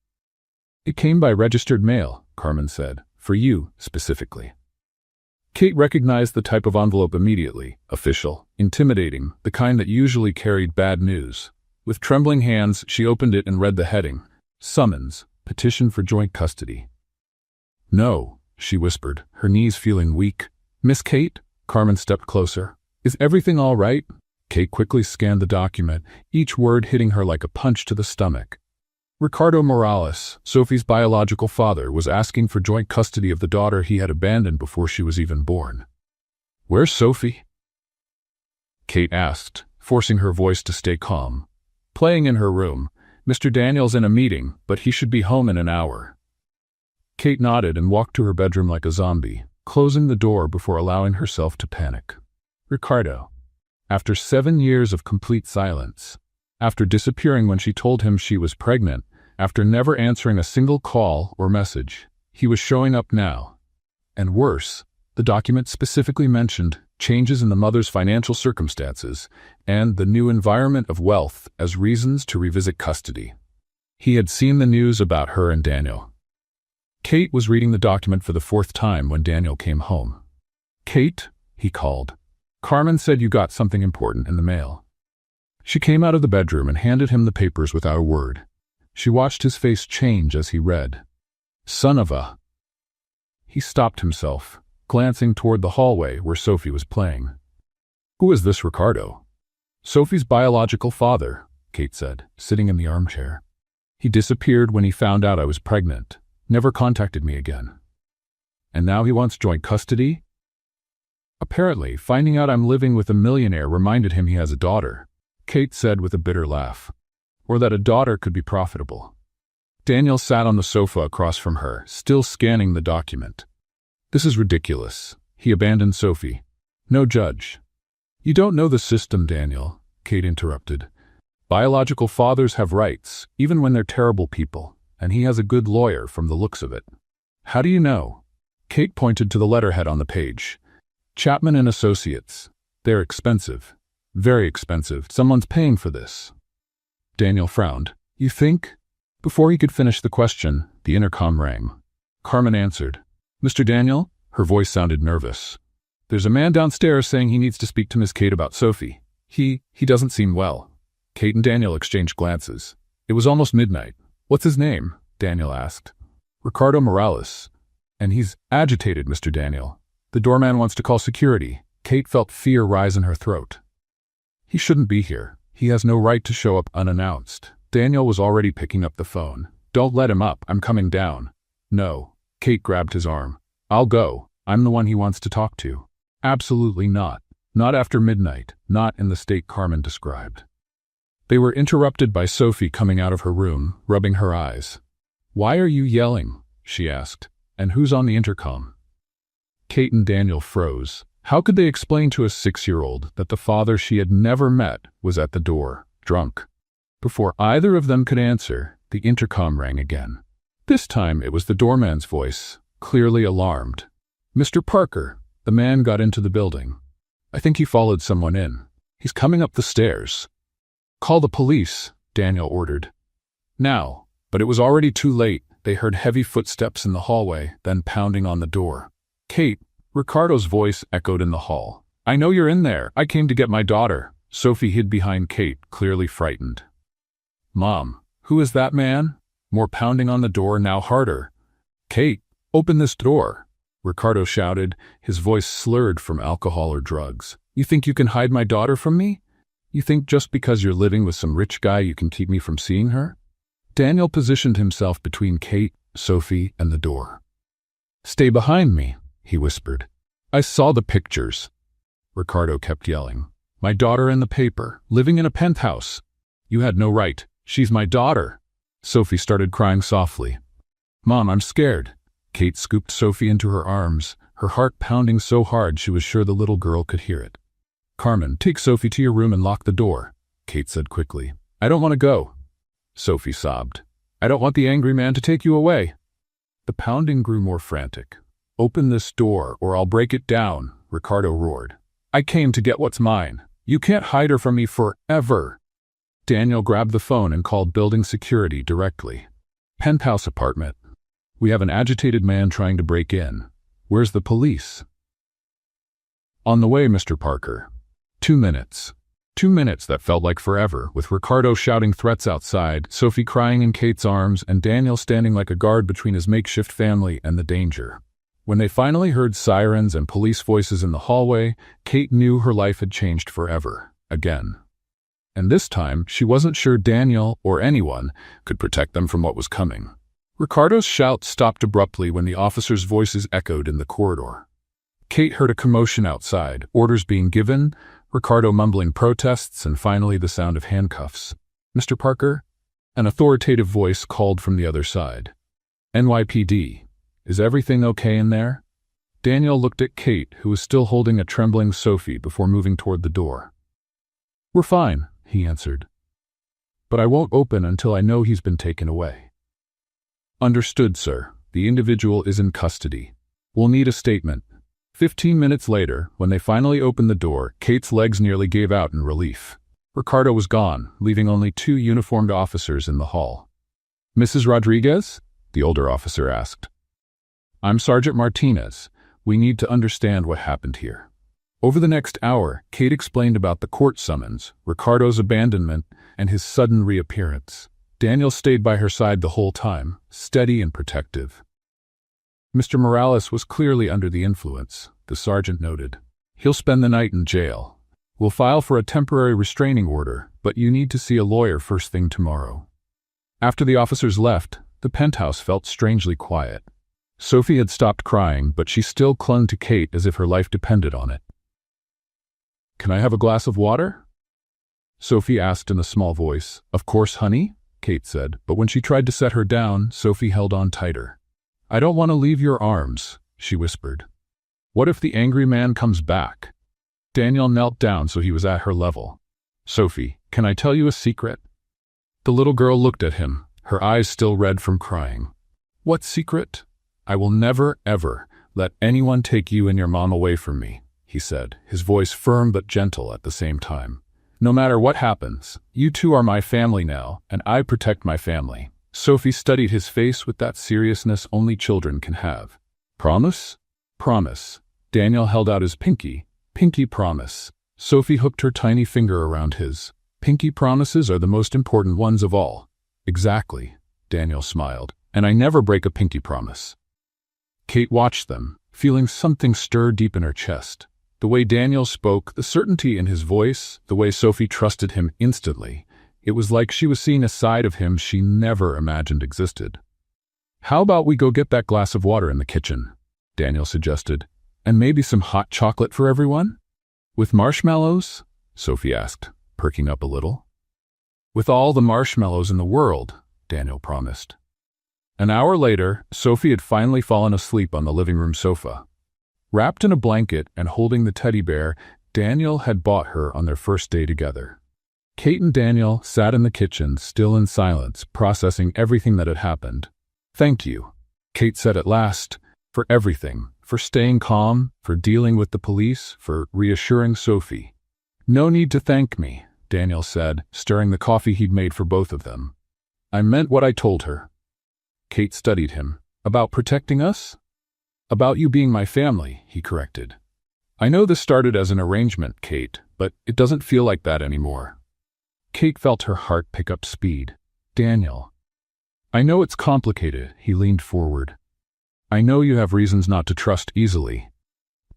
"It came by registered mail," Carmen said. "For you, specifically." Kate recognized the type of envelope immediately. Official, intimidating, the kind that usually carried bad news. With trembling hands, she opened it and read the heading. Summons, petition for joint custody. "No," she whispered, her knees feeling weak. "Miss Kate?" Carmen stepped closer. "Is everything all right?" Kate quickly scanned the document, each word hitting her like a punch to the stomach. Ricardo Morales, Sophie's biological father, was asking for joint custody of the daughter he had abandoned before she was even born. "Where's Sophie?" Kate asked, forcing her voice to stay calm. "Playing in her room. Mr. Daniel's in a meeting, but he should be home in an hour." Kate nodded and walked to her bedroom like a zombie, closing the door before allowing herself to panic. Ricardo. After 7 years of complete silence, after disappearing when she told him she was pregnant, after never answering a single call or message, he was showing up now. And worse, the document specifically mentioned changes in the mother's financial circumstances and the new environment of wealth as reasons to revisit custody. He had seen the news about her and Daniel. Kate was reading the document for the 4th time when Daniel came home. "Kate," he called. "Carmen said you got something important in the mail." She came out of the bedroom and handed him the papers without a word. She watched his face change as he read. "Son of a..." He stopped himself, glancing toward the hallway where Sophie was playing. "Who is this Ricardo?" "Sophie's biological father," Kate said, sitting in the armchair. "He disappeared when he found out I was pregnant, never contacted me again. And now he wants joint custody?" "Apparently, finding out I'm living with a millionaire reminded him he has a daughter," Kate said with a bitter laugh. "Or that a daughter could be profitable." Daniel sat on the sofa across from her, still scanning the document. "This is ridiculous. He abandoned Sophie. No judge." "You don't know the system, Daniel," Kate interrupted. "Biological fathers have rights, even when they're terrible people, and he has a good lawyer from the looks of it." "How do you know?" Kate pointed to the letterhead on the page. "Chapman and Associates. They're expensive. Very expensive. Someone's paying for this." Daniel frowned. "You think?" Before he could finish the question, the intercom rang. Carmen answered. "Mr. Daniel?" Her voice sounded nervous. "There's a man downstairs saying he needs to speak to Miss Kate about Sophie. He doesn't seem well." Kate and Daniel exchanged glances. It was almost midnight. "What's his name?" Daniel asked. "Ricardo Morales. And he's agitated, Mr. Daniel. The doorman wants to call security." Kate felt fear rise in her throat. "He shouldn't be here. He has no right to show up unannounced." Daniel was already picking up the phone. "Don't let him up. I'm coming down." "No." Kate grabbed his arm. "I'll go. I'm the one he wants to talk to." "Absolutely not. Not after midnight. Not in the state Carmen described." They were interrupted by Sophie coming out of her room, rubbing her eyes. "Why are you yelling?" she asked. "And who's on the intercom?" Kate and Daniel froze. How could they explain to a 6-year-old that the father she had never met was at the door, drunk? Before either of them could answer, the intercom rang again. This time it was the doorman's voice, clearly alarmed. "Mr. Parker." The man got into the building. "I think he followed someone in. He's coming up the stairs." "Call the police," Daniel ordered. "Now." But it was already too late. They heard heavy footsteps in the hallway, then pounding on the door. "Kate." Ricardo's voice echoed in the hall. "I know you're in there. I came to get my daughter." Sophie hid behind Kate, clearly frightened. "Mom, who is that man?" More pounding on the door, now harder. "Kate, open this door," Ricardo shouted, his voice slurred from alcohol or drugs. "You think you can hide my daughter from me? You think just because you're living with some rich guy you can keep me from seeing her?" Daniel positioned himself between Kate, Sophie, and the door. "Stay behind me," he whispered. "I saw the pictures." Ricardo kept yelling. "My daughter in the paper, living in a penthouse. You had no right. She's my daughter." Sophie started crying softly. "Mom, I'm scared." Kate scooped Sophie into her arms, her heart pounding so hard she was sure the little girl could hear it. "Carmen, take Sophie to your room and lock the door," Kate said quickly. "I don't want to go." Sophie sobbed. "I don't want the angry man to take you away." The pounding grew more frantic. "Open this door or I'll break it down," Ricardo roared. I came to get what's mine. You can't hide her from me forever. Daniel grabbed the phone and called building security directly. Penthouse apartment. We have an agitated man trying to break in. Where's the police? On the way, Mr. Parker. 2 minutes. 2 minutes that felt like forever, with Ricardo shouting threats outside, Sophie crying in Kate's arms, and Daniel standing like a guard between his makeshift family and the danger. When they finally heard sirens and police voices in the hallway, Kate knew her life had changed forever, again. And this time, she wasn't sure Daniel, or anyone, could protect them from what was coming. Ricardo's shout stopped abruptly when the officers' voices echoed in the corridor. Kate heard a commotion outside, orders being given, Ricardo mumbling protests, and finally the sound of handcuffs. Mr. Parker? An authoritative voice called from the other side. NYPD. Is everything okay in there? Daniel looked at Kate, who was still holding a trembling Sophie, before moving toward the door. We're fine, he answered. But I won't open until I know he's been taken away. Understood, sir. The individual is in custody. We'll need a statement. 15 minutes later, when they finally opened the door, Kate's legs nearly gave out in relief. Ricardo was gone, leaving only 2 uniformed officers in the hall. Mrs. Rodriguez? The older officer asked. I'm Sergeant Martinez. We need to understand what happened here. Over the next hour, Kate explained about the court summons, Ricardo's abandonment, and his sudden reappearance. Daniel stayed by her side the whole time, steady and protective. Mr. Morales was clearly under the influence, the sergeant noted. He'll spend the night in jail. We'll file for a temporary restraining order, but you need to see a lawyer first thing tomorrow. After the officers left, the penthouse felt strangely quiet. Sophie had stopped crying, but she still clung to Kate as if her life depended on it. Can I have a glass of water? Sophie asked in a small voice. Of course, honey, Kate said, but when she tried to set her down, Sophie held on tighter. I don't want to leave your arms, she whispered. What if the angry man comes back? Daniel knelt down so he was at her level. Sophie, can I tell you a secret? The little girl looked at him, her eyes still red from crying. What secret? I will never, ever let anyone take you and your mom away from me, he said, his voice firm but gentle at the same time. No matter what happens, you two are my family now, and I protect my family. Sophie studied his face with that seriousness only children can have. Promise? Promise. Daniel held out his pinky. Pinky promise. Sophie hooked her tiny finger around his. Pinky promises are the most important ones of all. Exactly, Daniel smiled. And I never break a pinky promise. Kate watched them, feeling something stir deep in her chest. The way Daniel spoke, the certainty in his voice, the way Sophie trusted him instantly. It was like she was seeing a side of him she never imagined existed. How about we go get that glass of water in the kitchen? Daniel suggested. And maybe some hot chocolate for everyone? With marshmallows? Sophie asked, perking up a little. With all the marshmallows in the world, Daniel promised. An hour later, Sophie had finally fallen asleep on the living room sofa. Wrapped in a blanket and holding the teddy bear Daniel had bought her on their first day together. Kate and Daniel sat in the kitchen, still in silence, processing everything that had happened. Thank you, Kate said at last, for everything, for staying calm, for dealing with the police, for reassuring Sophie. No need to thank me, Daniel said, stirring the coffee he'd made for both of them. I meant what I told her. Kate studied him. About protecting us? About you being my family, he corrected. I know this started as an arrangement, Kate, but it doesn't feel like that anymore. Kate felt her heart pick up speed. Daniel. I know it's complicated, he leaned forward. I know you have reasons not to trust easily.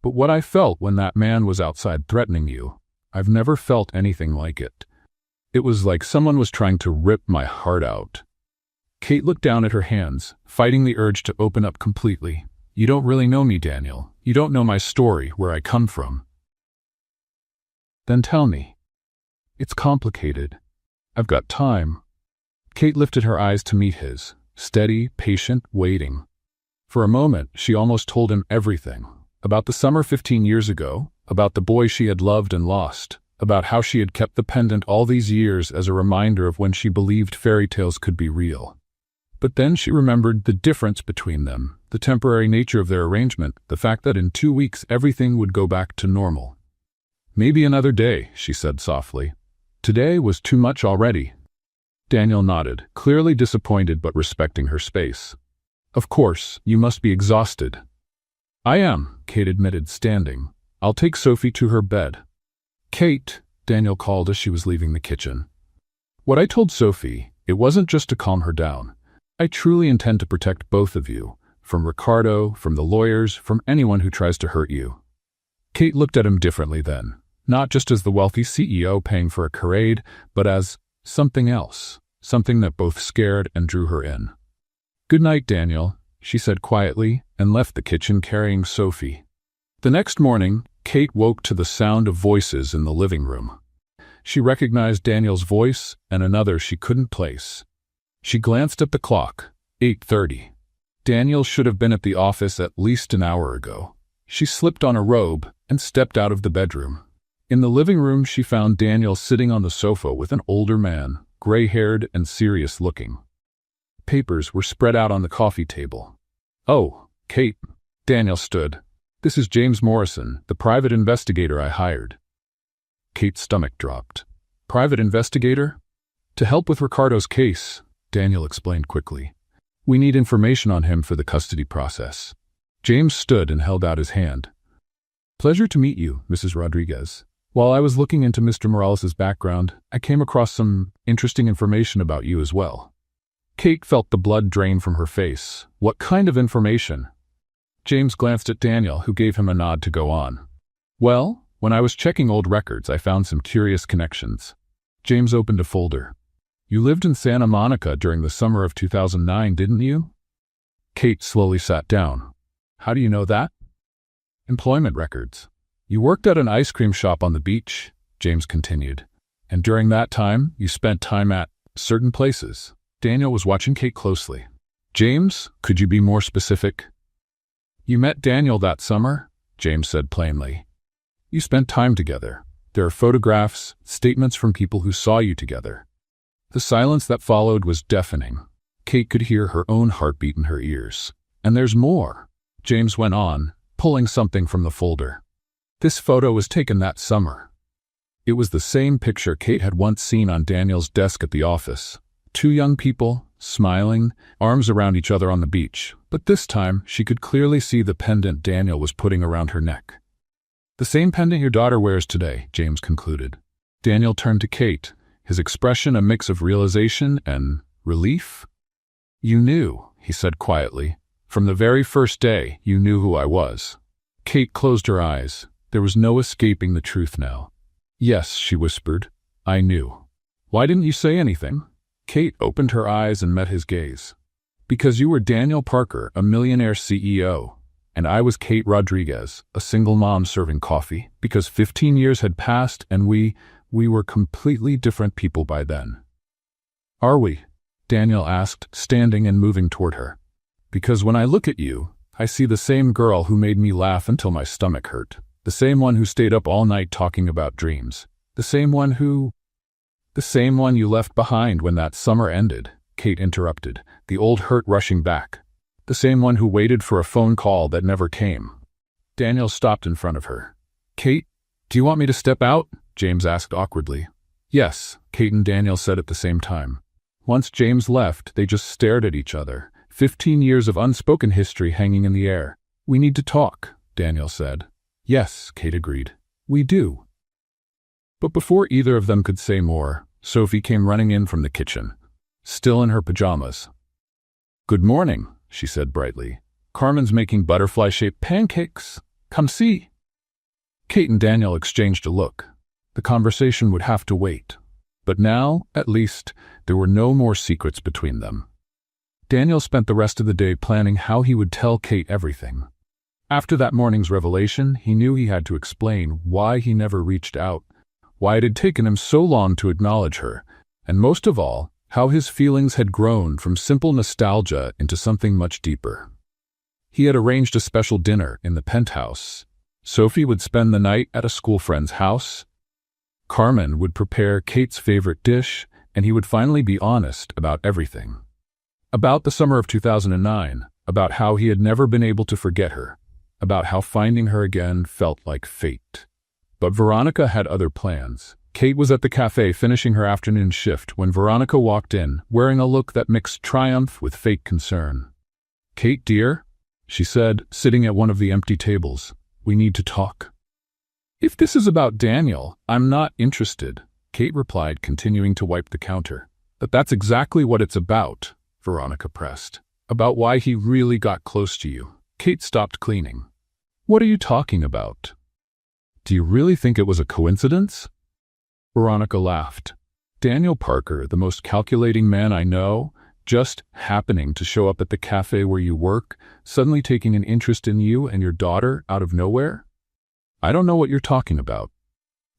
But what I felt when that man was outside threatening you, I've never felt anything like it. It was like someone was trying to rip my heart out. Kate looked down at her hands, fighting the urge to open up completely. You don't really know me, Daniel. You don't know my story, where I come from. Then tell me. It's complicated. I've got time. Kate lifted her eyes to meet his, steady, patient, waiting. For a moment, she almost told him everything. About the summer 15 years ago, about the boy she had loved and lost, about how she had kept the pendant all these years as a reminder of when she believed fairy tales could be real. But then she remembered the difference between them, the temporary nature of their arrangement, the fact that in 2 weeks everything would go back to normal. "Maybe another day," she said softly. "Today was too much already." Daniel nodded, clearly disappointed but respecting her space. "Of course, you must be exhausted." "I am," Kate admitted, standing. "I'll take Sophie to her bed." "Kate," Daniel called as she was leaving the kitchen. "What I told Sophie, it wasn't just to calm her down. I truly intend to protect both of you, from Ricardo, from the lawyers, from anyone who tries to hurt you." Kate looked at him differently then, not just as the wealthy CEO paying for a charade, but as something else, something that both scared and drew her in. "Good night, Daniel," she said quietly, and left the kitchen carrying Sophie. The next morning, Kate woke to the sound of voices in the living room. She recognized Daniel's voice and another she couldn't place. She glanced at the clock, 8:30. Daniel should have been at the office at least an hour ago. She slipped on a robe and stepped out of the bedroom. In the living room, she found Daniel sitting on the sofa with an older man, gray-haired and serious-looking. Papers were spread out on the coffee table. "Oh, Kate," Daniel stood. "This is James Morrison, the private investigator I hired." Kate's stomach dropped. "Private investigator?" "To help with Ricardo's case," Daniel explained quickly. "We need information on him for the custody process." James stood and held out his hand. "Pleasure to meet you, Mrs. Rodriguez. While I was looking into Mr. Morales' background, I came across some interesting information about you as well." Kate felt the blood drain from her face. "What kind of information?" James glanced at Daniel, who gave him a nod to go on. "Well, when I was checking old records, I found some curious connections." James opened a folder. "You lived in Santa Monica during the summer of 2009, didn't you?" Kate slowly sat down. "How do you know that?" "Employment records. You worked at an ice cream shop on the beach," James continued. "And during that time, you spent time at certain places." Daniel was watching Kate closely. "James, could you be more specific?" "You met Daniel that summer," James said plainly. "You spent time together. There are photographs, statements from people who saw you together." The silence that followed was deafening. Kate could hear her own heartbeat in her ears. "And there's more," James went on, pulling something from the folder. "This photo was taken that summer." It was the same picture Kate had once seen on Daniel's desk at the office. Two young people, smiling, arms around each other on the beach, but this time she could clearly see the pendant Daniel was putting around her neck. "The same pendant your daughter wears today," James concluded. Daniel turned to Kate, his expression a mix of realization and relief. "You knew," he said quietly. "From the very first day, you knew who I was." Kate closed her eyes. There was no escaping the truth now. "Yes," she whispered. "I knew." "Why didn't you say anything?" Kate opened her eyes and met his gaze. "Because you were Daniel Parker, a millionaire CEO, and I was Kate Rodriguez, a single mom serving coffee. Because 15 years had passed and we were completely different people by then." "Are we?" Daniel asked, standing and moving toward her. "Because when I look at you, I see the same girl who made me laugh until my stomach hurt. The same one who stayed up all night talking about dreams. The same one you left behind when that summer ended," Kate interrupted, the old hurt rushing back. "The same one who waited for a phone call that never came." Daniel stopped in front of her. "Kate, do you want me to step out?" James asked awkwardly. "Yes," Kate and Daniel said at the same time. Once James left, they just stared at each other, 15 years of unspoken history hanging in the air. "We need to talk," Daniel said. "Yes," Kate agreed. "We do." But before either of them could say more, Sophie came running in from the kitchen, still in her pajamas. "Good morning," she said brightly. "Carmen's making butterfly-shaped pancakes. Come see." Kate and Daniel exchanged a look. The conversation would have to wait. But now, at least, there were no more secrets between them. Daniel spent the rest of the day planning how he would tell Kate everything. After that morning's revelation, he knew he had to explain why he never reached out, why it had taken him so long to acknowledge her, and most of all, how his feelings had grown from simple nostalgia into something much deeper. He had arranged a special dinner in the penthouse. Sophie would spend the night at a school friend's house. Carmen would prepare Kate's favorite dish, and he would finally be honest about everything. About the summer of 2009, about how he had never been able to forget her, about how finding her again felt like fate. But Veronica had other plans. Kate was at the cafe finishing her afternoon shift when Veronica walked in, wearing a look that mixed triumph with fake concern. "Kate, dear," she said, sitting at one of the empty tables, "we need to talk." "If this is about Daniel, I'm not interested," Kate replied, continuing to wipe the counter. "But that's exactly what it's about," Veronica pressed. "About why he really got close to you." Kate stopped cleaning. "What are you talking about? Do you really think it was a coincidence?" Veronica laughed. "Daniel Parker, the most calculating man I know, just happening to show up at the cafe where you work, suddenly taking an interest in you and your daughter out of nowhere? I don't know what you're talking about."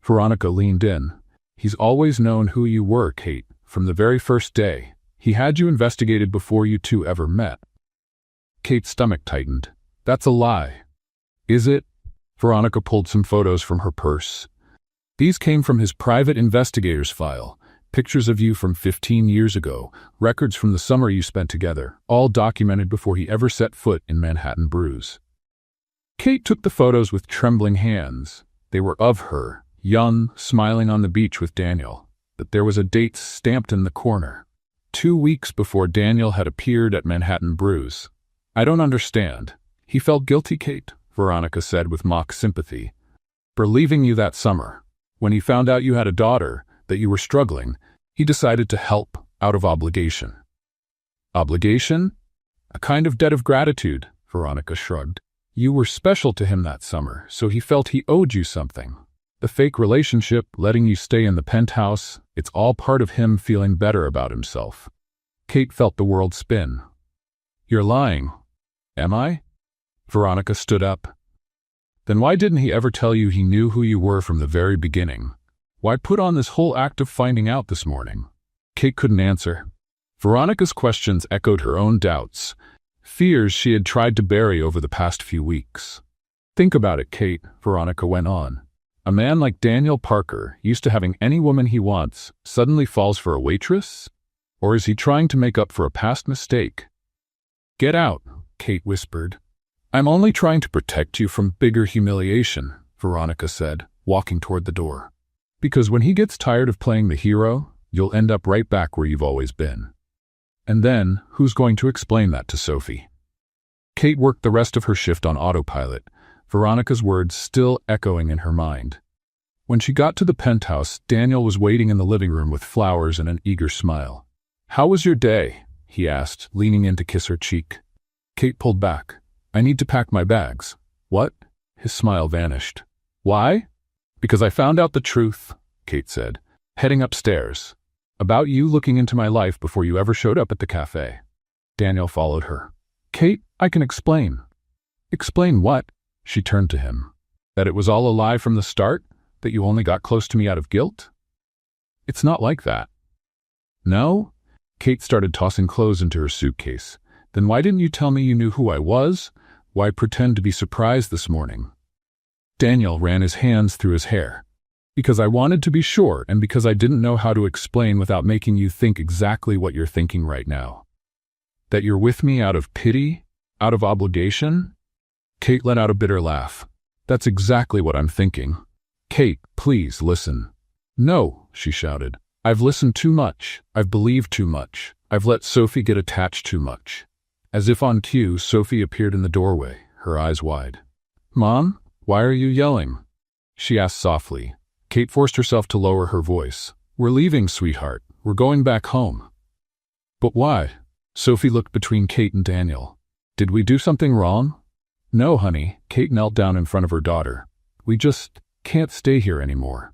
Veronica leaned in. "He's always known who you were, Kate, from the very first day. He had you investigated before you two ever met." Kate's stomach tightened. "That's a lie." "Is it?" Veronica pulled some photos from her purse. "These came from his private investigator's file. Pictures of you from 15 years ago, records from the summer you spent together, all documented before he ever set foot in Manhattan Brews." Kate took the photos with trembling hands. They were of her, young, smiling on the beach with Daniel. But there was a date stamped in the corner. 2 weeks before Daniel had appeared at Manhattan Brews. "I don't understand. He felt guilty, Kate," Veronica said with mock sympathy, "for leaving you that summer. When he found out you had a daughter, that you were struggling, he decided to help out of obligation." "Obligation? A kind of debt of gratitude," Veronica shrugged. "You were special to him that summer, so he felt he owed you something. The fake relationship, letting you stay in the penthouse, it's all part of him feeling better about himself." Kate felt the world spin. "You're lying." "Am I?" Veronica stood up. "Then why didn't he ever tell you he knew who you were from the very beginning? Why put on this whole act of finding out this morning?" Kate couldn't answer. Veronica's questions echoed her own doubts, fears she had tried to bury over the past few weeks. "Think about it, Kate," Veronica went on. "A man like Daniel Parker, used to having any woman he wants, suddenly falls for a waitress? Or is he trying to make up for a past mistake?" "Get out," Kate whispered. "I'm only trying to protect you from bigger humiliation," Veronica said, walking toward the door. "Because when he gets tired of playing the hero, you'll end up right back where you've always been. And then, who's going to explain that to Sophie?" Kate worked the rest of her shift on autopilot, Veronica's words still echoing in her mind. When she got to the penthouse, Daniel was waiting in the living room with flowers and an eager smile. "How was your day?" he asked, leaning in to kiss her cheek. Kate pulled back. "I need to pack my bags." "What?" His smile vanished. "Why?" "Because I found out the truth," Kate said, "heading upstairs. About you looking into my life before you ever showed up at the cafe." Daniel followed her. "Kate, I can explain." "Explain what?" She turned to him. "That it was all a lie from the start? That you only got close to me out of guilt?" "It's not like that." "No?" Kate started tossing clothes into her suitcase. "Then why didn't you tell me you knew who I was? Why pretend to be surprised this morning?" Daniel ran his hands through his hair. "Because I wanted to be sure, and because I didn't know how to explain without making you think exactly what you're thinking right now. That you're with me out of pity? Out of obligation?" Kate let out a bitter laugh. "That's exactly what I'm thinking." "Kate, please listen." "No," she shouted. "I've listened too much. I've believed too much. I've let Sophie get attached too much." As if on cue, Sophie appeared in the doorway, her eyes wide. "Mom, why are you yelling?" she asked softly. Kate forced herself to lower her voice. "We're leaving, sweetheart. We're going back home." "But why?" Sophie looked between Kate and Daniel. "Did we do something wrong?" "No, honey." Kate knelt down in front of her daughter. "We just can't stay here anymore."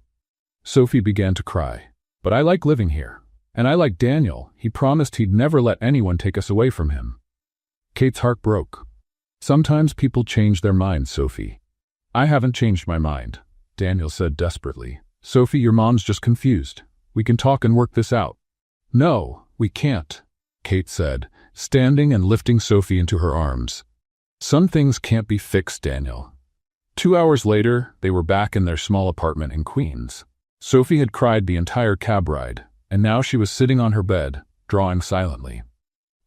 Sophie began to cry. "But I like living here. And I like Daniel. He promised he'd never let anyone take us away from him." Kate's heart broke. "Sometimes people change their minds, Sophie." "I haven't changed my mind," Daniel said desperately. "Sophie, your mom's just confused. We can talk and work this out." "No, we can't," Kate said, standing and lifting Sophie into her arms. "Some things can't be fixed, Daniel." 2 hours later, they were back in their small apartment in Queens. Sophie had cried the entire cab ride, and now she was sitting on her bed, drawing silently.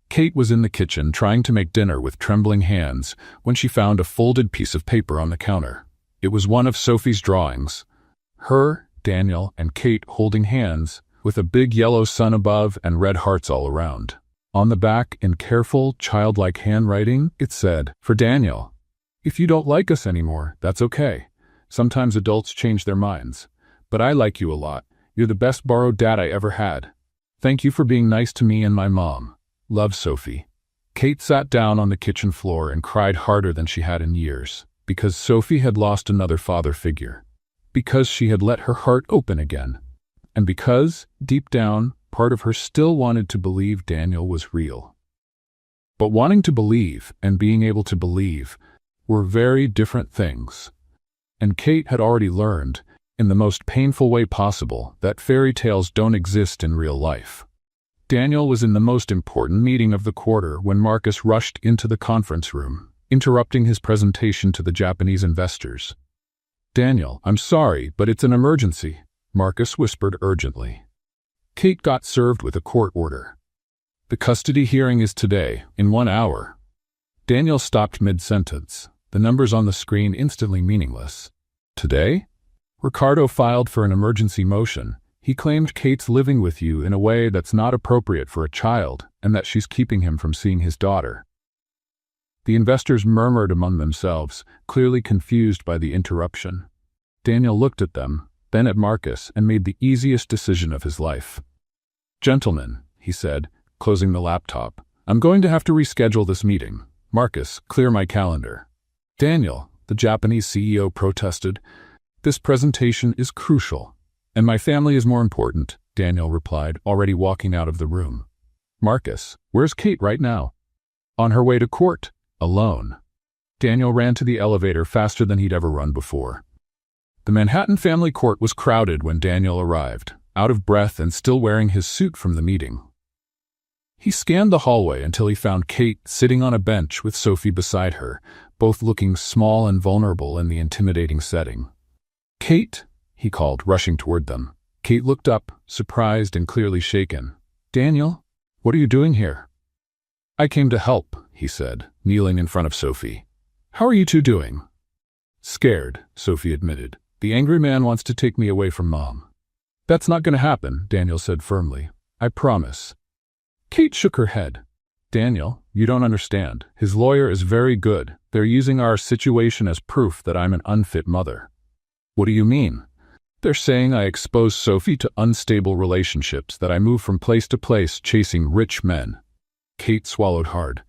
Kate was in the kitchen trying to make dinner with trembling hands when she found a folded piece of paper on the counter. It was one of Sophie's drawings. Her, Daniel, and Kate holding hands, with a big yellow sun above and red hearts all around. On the back, in careful, childlike handwriting, it said, "For Daniel. If you don't like us anymore, that's okay. Sometimes adults change their minds. But I like you a lot. You're the best borrowed dad I ever had. Thank you for being nice to me and my mom. Love, Sophie." Kate sat down on the kitchen floor and cried harder than she had in years, because Sophie had lost another father figure, because she had let her heart open again, and because, deep down, part of her still wanted to believe Daniel was real. But wanting to believe and being able to believe were very different things. And Kate had already learned, in the most painful way possible, that fairy tales don't exist in real life. Daniel was in the most important meeting of the quarter when Marcus rushed into the conference room, interrupting his presentation to the Japanese investors. "Daniel, I'm sorry, but it's an emergency," Marcus whispered urgently. Kate got served with a court order. "The custody hearing is today, in 1 hour." Daniel stopped mid-sentence, the numbers on the screen instantly meaningless. "Today?" Ricardo filed for an emergency motion. He claimed Kate's living with you in a way that's not appropriate for a child, and that she's keeping him from seeing his daughter. The investors murmured among themselves, clearly confused by the interruption. Daniel looked at them, then at Marcus, and made the easiest decision of his life. "Gentlemen," he said, closing the laptop, "I'm going to have to reschedule this meeting. Marcus, clear my calendar." "Daniel," the Japanese CEO protested, "this presentation is crucial. And my family is more important," Daniel replied, already walking out of the room. "Marcus, where's Kate right now?" "On her way to court, alone." Daniel ran to the elevator faster than he'd ever run before. The Manhattan family court was crowded when Daniel arrived, out of breath and still wearing his suit from the meeting. He scanned the hallway until he found Kate sitting on a bench with Sophie beside her, both looking small and vulnerable in the intimidating setting. "Kate," he called, rushing toward them. Kate looked up, surprised and clearly shaken. "Daniel, what are you doing here?" "I came to help," he said, kneeling in front of Sophie. "How are you two doing?" "Scared," Sophie admitted. "The angry man wants to take me away from Mom." "That's not going to happen," Daniel said firmly. "I promise." Kate shook her head. "Daniel, you don't understand. His lawyer is very good. They're using our situation as proof that I'm an unfit mother." "What do you mean?" "They're saying I expose Sophie to unstable relationships, that I move from place to place chasing rich men." Kate swallowed hard.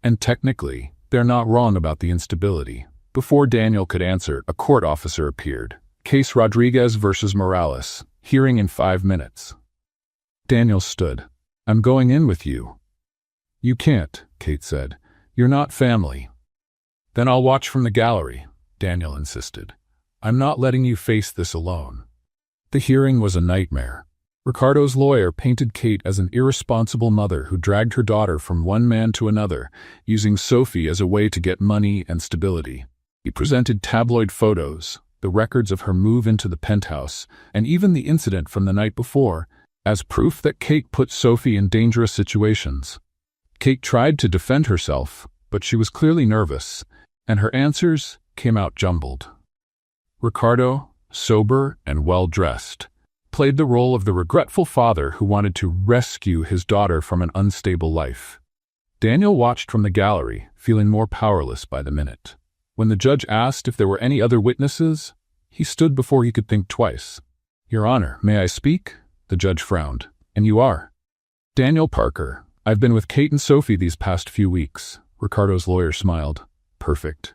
"And technically, they're not wrong about the instability." Before Daniel could answer, a court officer appeared. "Case Rodriguez versus Morales. Hearing in 5 minutes." Daniel stood. "I'm going in with you." "You can't," Kate said. "You're not family." "Then I'll watch from the gallery," Daniel insisted. "I'm not letting you face this alone." The hearing was a nightmare. Ricardo's lawyer painted Kate as an irresponsible mother who dragged her daughter from one man to another, using Sophie as a way to get money and stability. He presented tabloid photos, the records of her move into the penthouse, and even the incident from the night before, as proof that Kate put Sophie in dangerous situations. Kate tried to defend herself, but she was clearly nervous, and her answers came out jumbled. Ricardo, sober and well-dressed, played the role of the regretful father who wanted to rescue his daughter from an unstable life. Daniel watched from the gallery, feeling more powerless by the minute. When the judge asked if there were any other witnesses, he stood before he could think twice. "Your Honor, may I speak?" The judge frowned. "And you are?" "Daniel Parker. I've been with Kate and Sophie these past few weeks." Ricardo's lawyer smiled. "Perfect."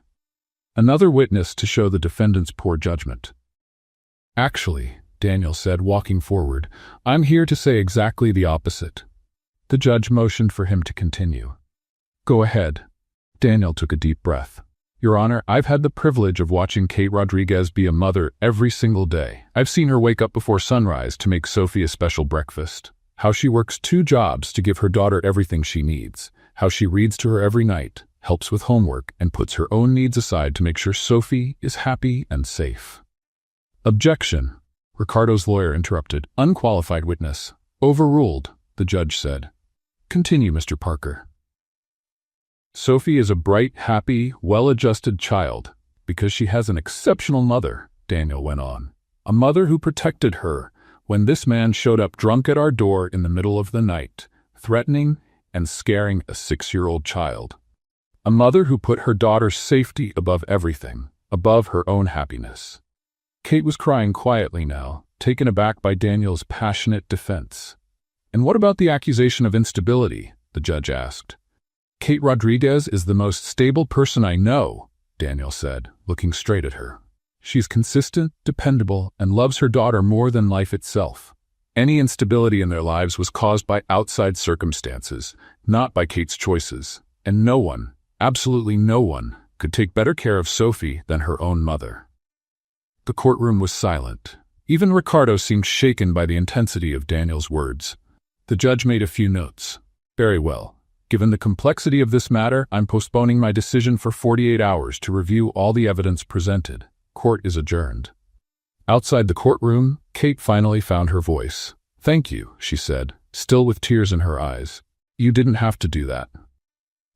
Another witness to show the defendant's poor judgment. "Actually," Daniel said, walking forward, "I'm here to say exactly the opposite." The judge motioned for him to continue. "Go ahead." Daniel took a deep breath. "Your Honor, I've had the privilege of watching Kate Rodriguez be a mother every single day. I've seen her wake up before sunrise to make Sophie a special breakfast, how she works 2 jobs to give her daughter everything she needs, how she reads to her every night, helps with homework, and puts her own needs aside to make sure Sophie is happy and safe." "Objection," Ricardo's lawyer interrupted. "Unqualified witness." "Overruled," the judge said. "Continue, Mr. Parker." Sophie is a bright, happy, well-adjusted child because she has an exceptional mother, Daniel went on. A mother who protected her when this man showed up drunk at our door in the middle of the night, threatening and scaring a 6-year-old child. A mother who put her daughter's safety above everything, above her own happiness. Kate was crying quietly now, taken aback by Daniel's passionate defense. "And what about the accusation of instability?" the judge asked. "Kate Rodriguez is the most stable person I know," Daniel said, looking straight at her. "She's consistent, dependable, and loves her daughter more than life itself. Any instability in their lives was caused by outside circumstances, not by Kate's choices, and no one, absolutely no one, could take better care of Sophie than her own mother." The courtroom was silent. Even Ricardo seemed shaken by the intensity of Daniel's words. The judge made a few notes. "Very well. Given the complexity of this matter, I'm postponing my decision for 48 hours to review all the evidence presented. Court is adjourned." Outside the courtroom, Kate finally found her voice. "Thank you," she said, still with tears in her eyes. "You didn't have to do that."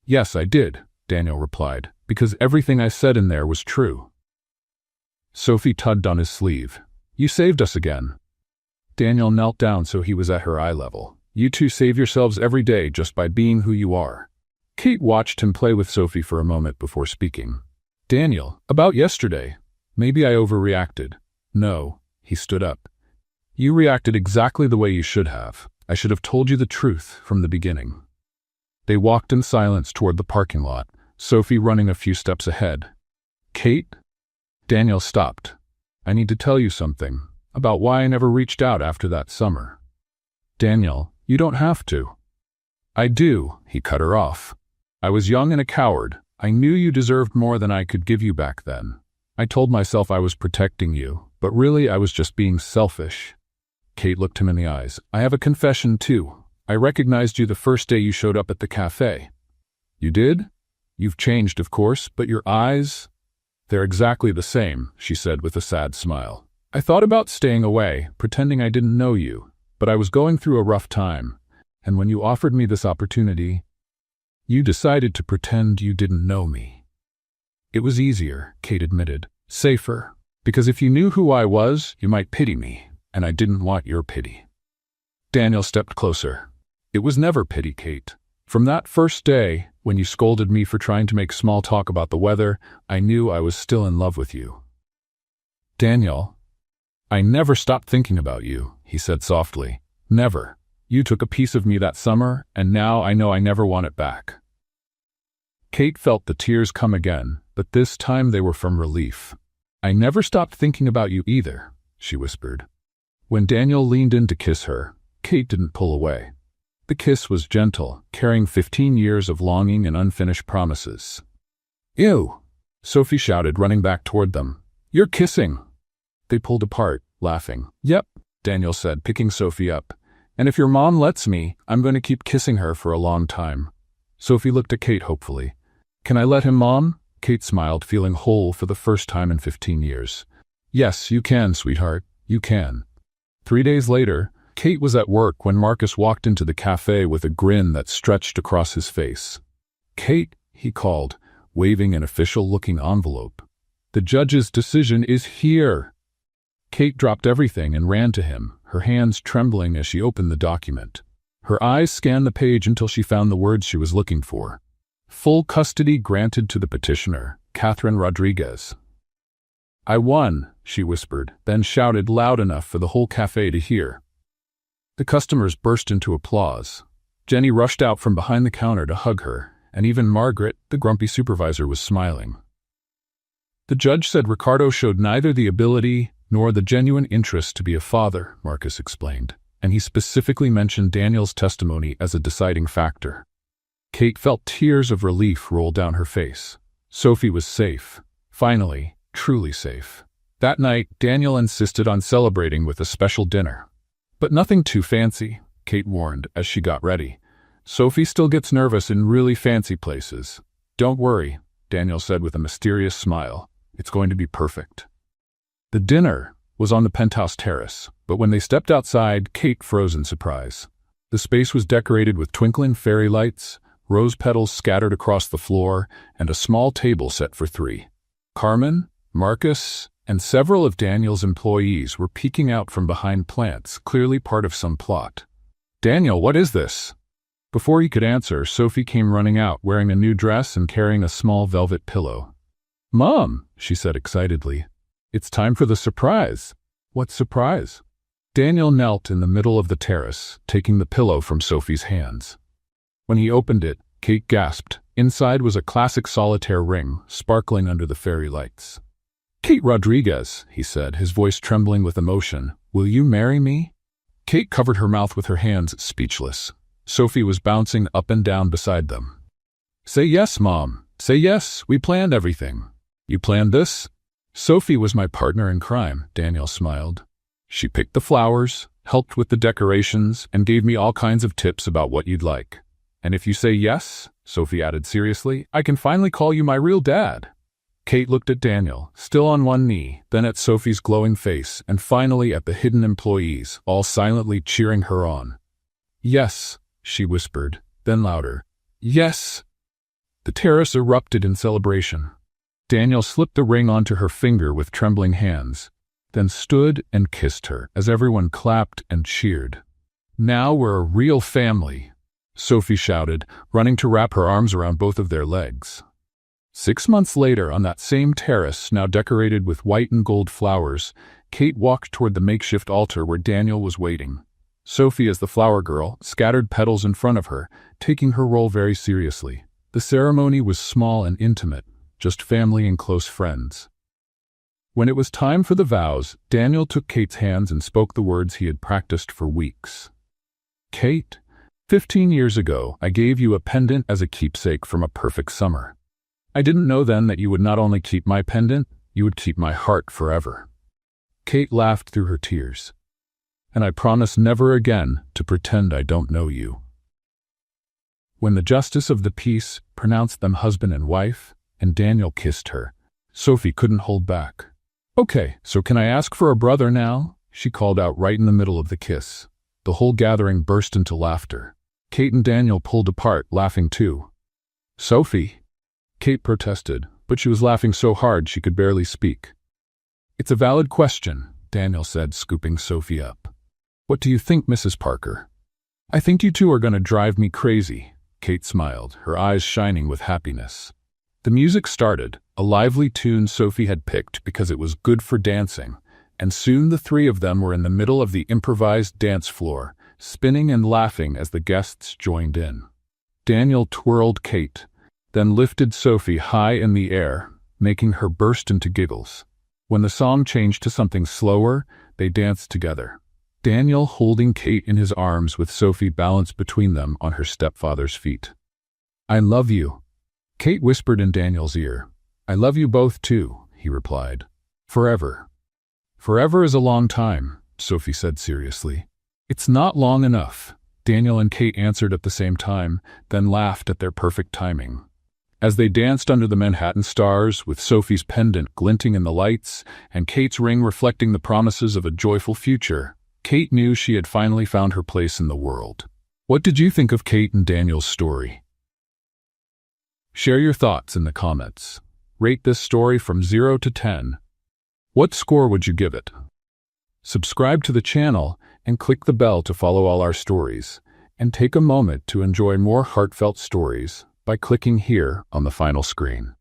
"Yes, I did," Daniel replied, "because everything I said in there was true." Sophie tugged on his sleeve. "You saved us again." Daniel knelt down so he was at her eye level. "You two save yourselves every day just by being who you are." Kate watched him play with Sophie for a moment before speaking. "Daniel, about yesterday. Maybe I overreacted." "No," he stood up. "You reacted exactly the way you should have. I should have told you the truth from the beginning." They walked in silence toward the parking lot, Sophie running a few steps ahead. "Kate?" Daniel stopped. "I need to tell you something about why I never reached out after that summer." "Daniel, you don't have to." "I do," he cut her off. "I was young and a coward. I knew you deserved more than I could give you back then. I told myself I was protecting you, but really I was just being selfish." Kate looked him in the eyes. "I have a confession too. I recognized you the first day you showed up at the cafe." "You did? You've changed, of course, but your eyes—" "They're exactly the same," she said with a sad smile. "I thought about staying away, pretending I didn't know you, but I was going through a rough time, and when you offered me this opportunity, you decided to pretend you didn't know me." "It was easier," Kate admitted. "Safer. Because if you knew who I was, you might pity me, and I didn't want your pity." Daniel stepped closer. "It was never pity, Kate. From that first day, when you scolded me for trying to make small talk about the weather, I knew I was still in love with you." "Daniel, I never stopped thinking about you," he said softly. "Never. You took a piece of me that summer, and now I know I never want it back." Kate felt the tears come again, but this time they were from relief. "I never stopped thinking about you either," she whispered. When Daniel leaned in to kiss her, Kate didn't pull away. The kiss was gentle, carrying 15 years of longing and unfinished promises. "Ew!" Sophie shouted, running back toward them. "You're kissing!" They pulled apart, laughing. "Yep," Daniel said, picking Sophie up. "And if your mom lets me, I'm going to keep kissing her for a long time." Sophie looked at Kate hopefully. "Can I let him, Mom?" Kate smiled, feeling whole for the first time in 15 years. "Yes, you can, sweetheart. You can." 3 days later, Kate was at work when Marcus walked into the cafe with a grin that stretched across his face. "Kate," he called, waving an official-looking envelope. "The judge's decision is here." Kate dropped everything and ran to him, her hands trembling as she opened the document. Her eyes scanned the page until she found the words she was looking for. "Full custody granted to the petitioner, Catherine Rodriguez." "I won," she whispered, then shouted loud enough for the whole cafe to hear. The customers burst into applause. Jenny rushed out from behind the counter to hug her, and even Margaret, the grumpy supervisor, was smiling. "The judge said Ricardo showed neither the ability nor the genuine interest to be a father," Marcus explained, and he specifically mentioned Daniel's testimony as a deciding factor. Kate felt tears of relief roll down her face. Sophie was safe. Finally, truly safe. That night, Daniel insisted on celebrating with a special dinner. "But nothing too fancy," Kate warned as she got ready. "Sophie still gets nervous in really fancy places." "Don't worry," Daniel said with a mysterious smile. "It's going to be perfect." The dinner was on the penthouse terrace, but when they stepped outside, Kate froze in surprise. The space was decorated with twinkling fairy lights, rose petals scattered across the floor, and a small table set for three. Carmen, Marcus, and several of Daniel's employees were peeking out from behind plants, clearly part of some plot. "Daniel, what is this?" Before he could answer, Sophie came running out, wearing a new dress and carrying a small velvet pillow. "Mom," she said excitedly, "it's time for the surprise." "What surprise?" Daniel knelt in the middle of the terrace, taking the pillow from Sophie's hands. When he opened it, Kate gasped. Inside was a classic solitaire ring, sparkling under the fairy lights. "Kate Rodriguez," he said, his voice trembling with emotion, "will you marry me?" Kate covered her mouth with her hands, speechless. Sophie was bouncing up and down beside them. "Say yes, Mom. Say yes. We planned everything." "You planned this?" "Sophie was my partner in crime," Daniel smiled. "She picked the flowers, helped with the decorations, and gave me all kinds of tips about what you'd like. And if you say yes," Sophie added seriously, "I can finally call you my real dad." Kate looked at Daniel, still on one knee, then at Sophie's glowing face, and finally at the hidden employees, all silently cheering her on. "Yes," she whispered, then louder, "Yes!" The terrace erupted in celebration. Daniel slipped the ring onto her finger with trembling hands, then stood and kissed her as everyone clapped and cheered. "Now we're a real family," Sophie shouted, running to wrap her arms around both of their legs. 6 months later, on that same terrace, now decorated with white and gold flowers, Kate walked toward the makeshift altar where Daniel was waiting. Sophie, as the flower girl, scattered petals in front of her, taking her role very seriously. The ceremony was small and intimate, just family and close friends. When it was time for the vows, Daniel took Kate's hands and spoke the words he had practiced for weeks. "Kate, 15 years ago, I gave you a pendant as a keepsake from a perfect summer. I didn't know then that you would not only keep my pendant, you would keep my heart forever." Kate laughed through her tears. "And I promise never again to pretend I don't know you." When the justice of the peace pronounced them husband and wife, and Daniel kissed her, Sophie couldn't hold back. "Okay, so can I ask for a brother now?" she called out right in the middle of the kiss. The whole gathering burst into laughter. Kate and Daniel pulled apart, laughing too. "Sophie," Kate protested, but she was laughing so hard she could barely speak. "It's a valid question," Daniel said, scooping Sophie up. "What do you think, Mrs. Parker?" "I think you two are going to drive me crazy," Kate smiled, her eyes shining with happiness. The music started, a lively tune Sophie had picked because it was good for dancing, and soon the three of them were in the middle of the improvised dance floor, spinning and laughing as the guests joined in. Daniel twirled Kate, then lifted Sophie high in the air, making her burst into giggles. When the song changed to something slower, they danced together. Daniel holding Kate in his arms with Sophie balanced between them on her stepfather's feet. "I love you," Kate whispered in Daniel's ear. "I love you both too," he replied. "Forever." "Forever is a long time," Sophie said seriously. "It's not long enough," Daniel and Kate answered at the same time, then laughed at their perfect timing. As they danced under the Manhattan stars, with Sophie's pendant glinting in the lights and Kate's ring reflecting the promises of a joyful future, Kate knew she had finally found her place in the world. What did you think of Kate and Daniel's story? Share your thoughts in the comments. Rate this story from 0 to 10. What score would you give it? Subscribe to the channel and click the bell to follow all our stories, and take a moment to enjoy more heartfelt stories by clicking here on the final screen.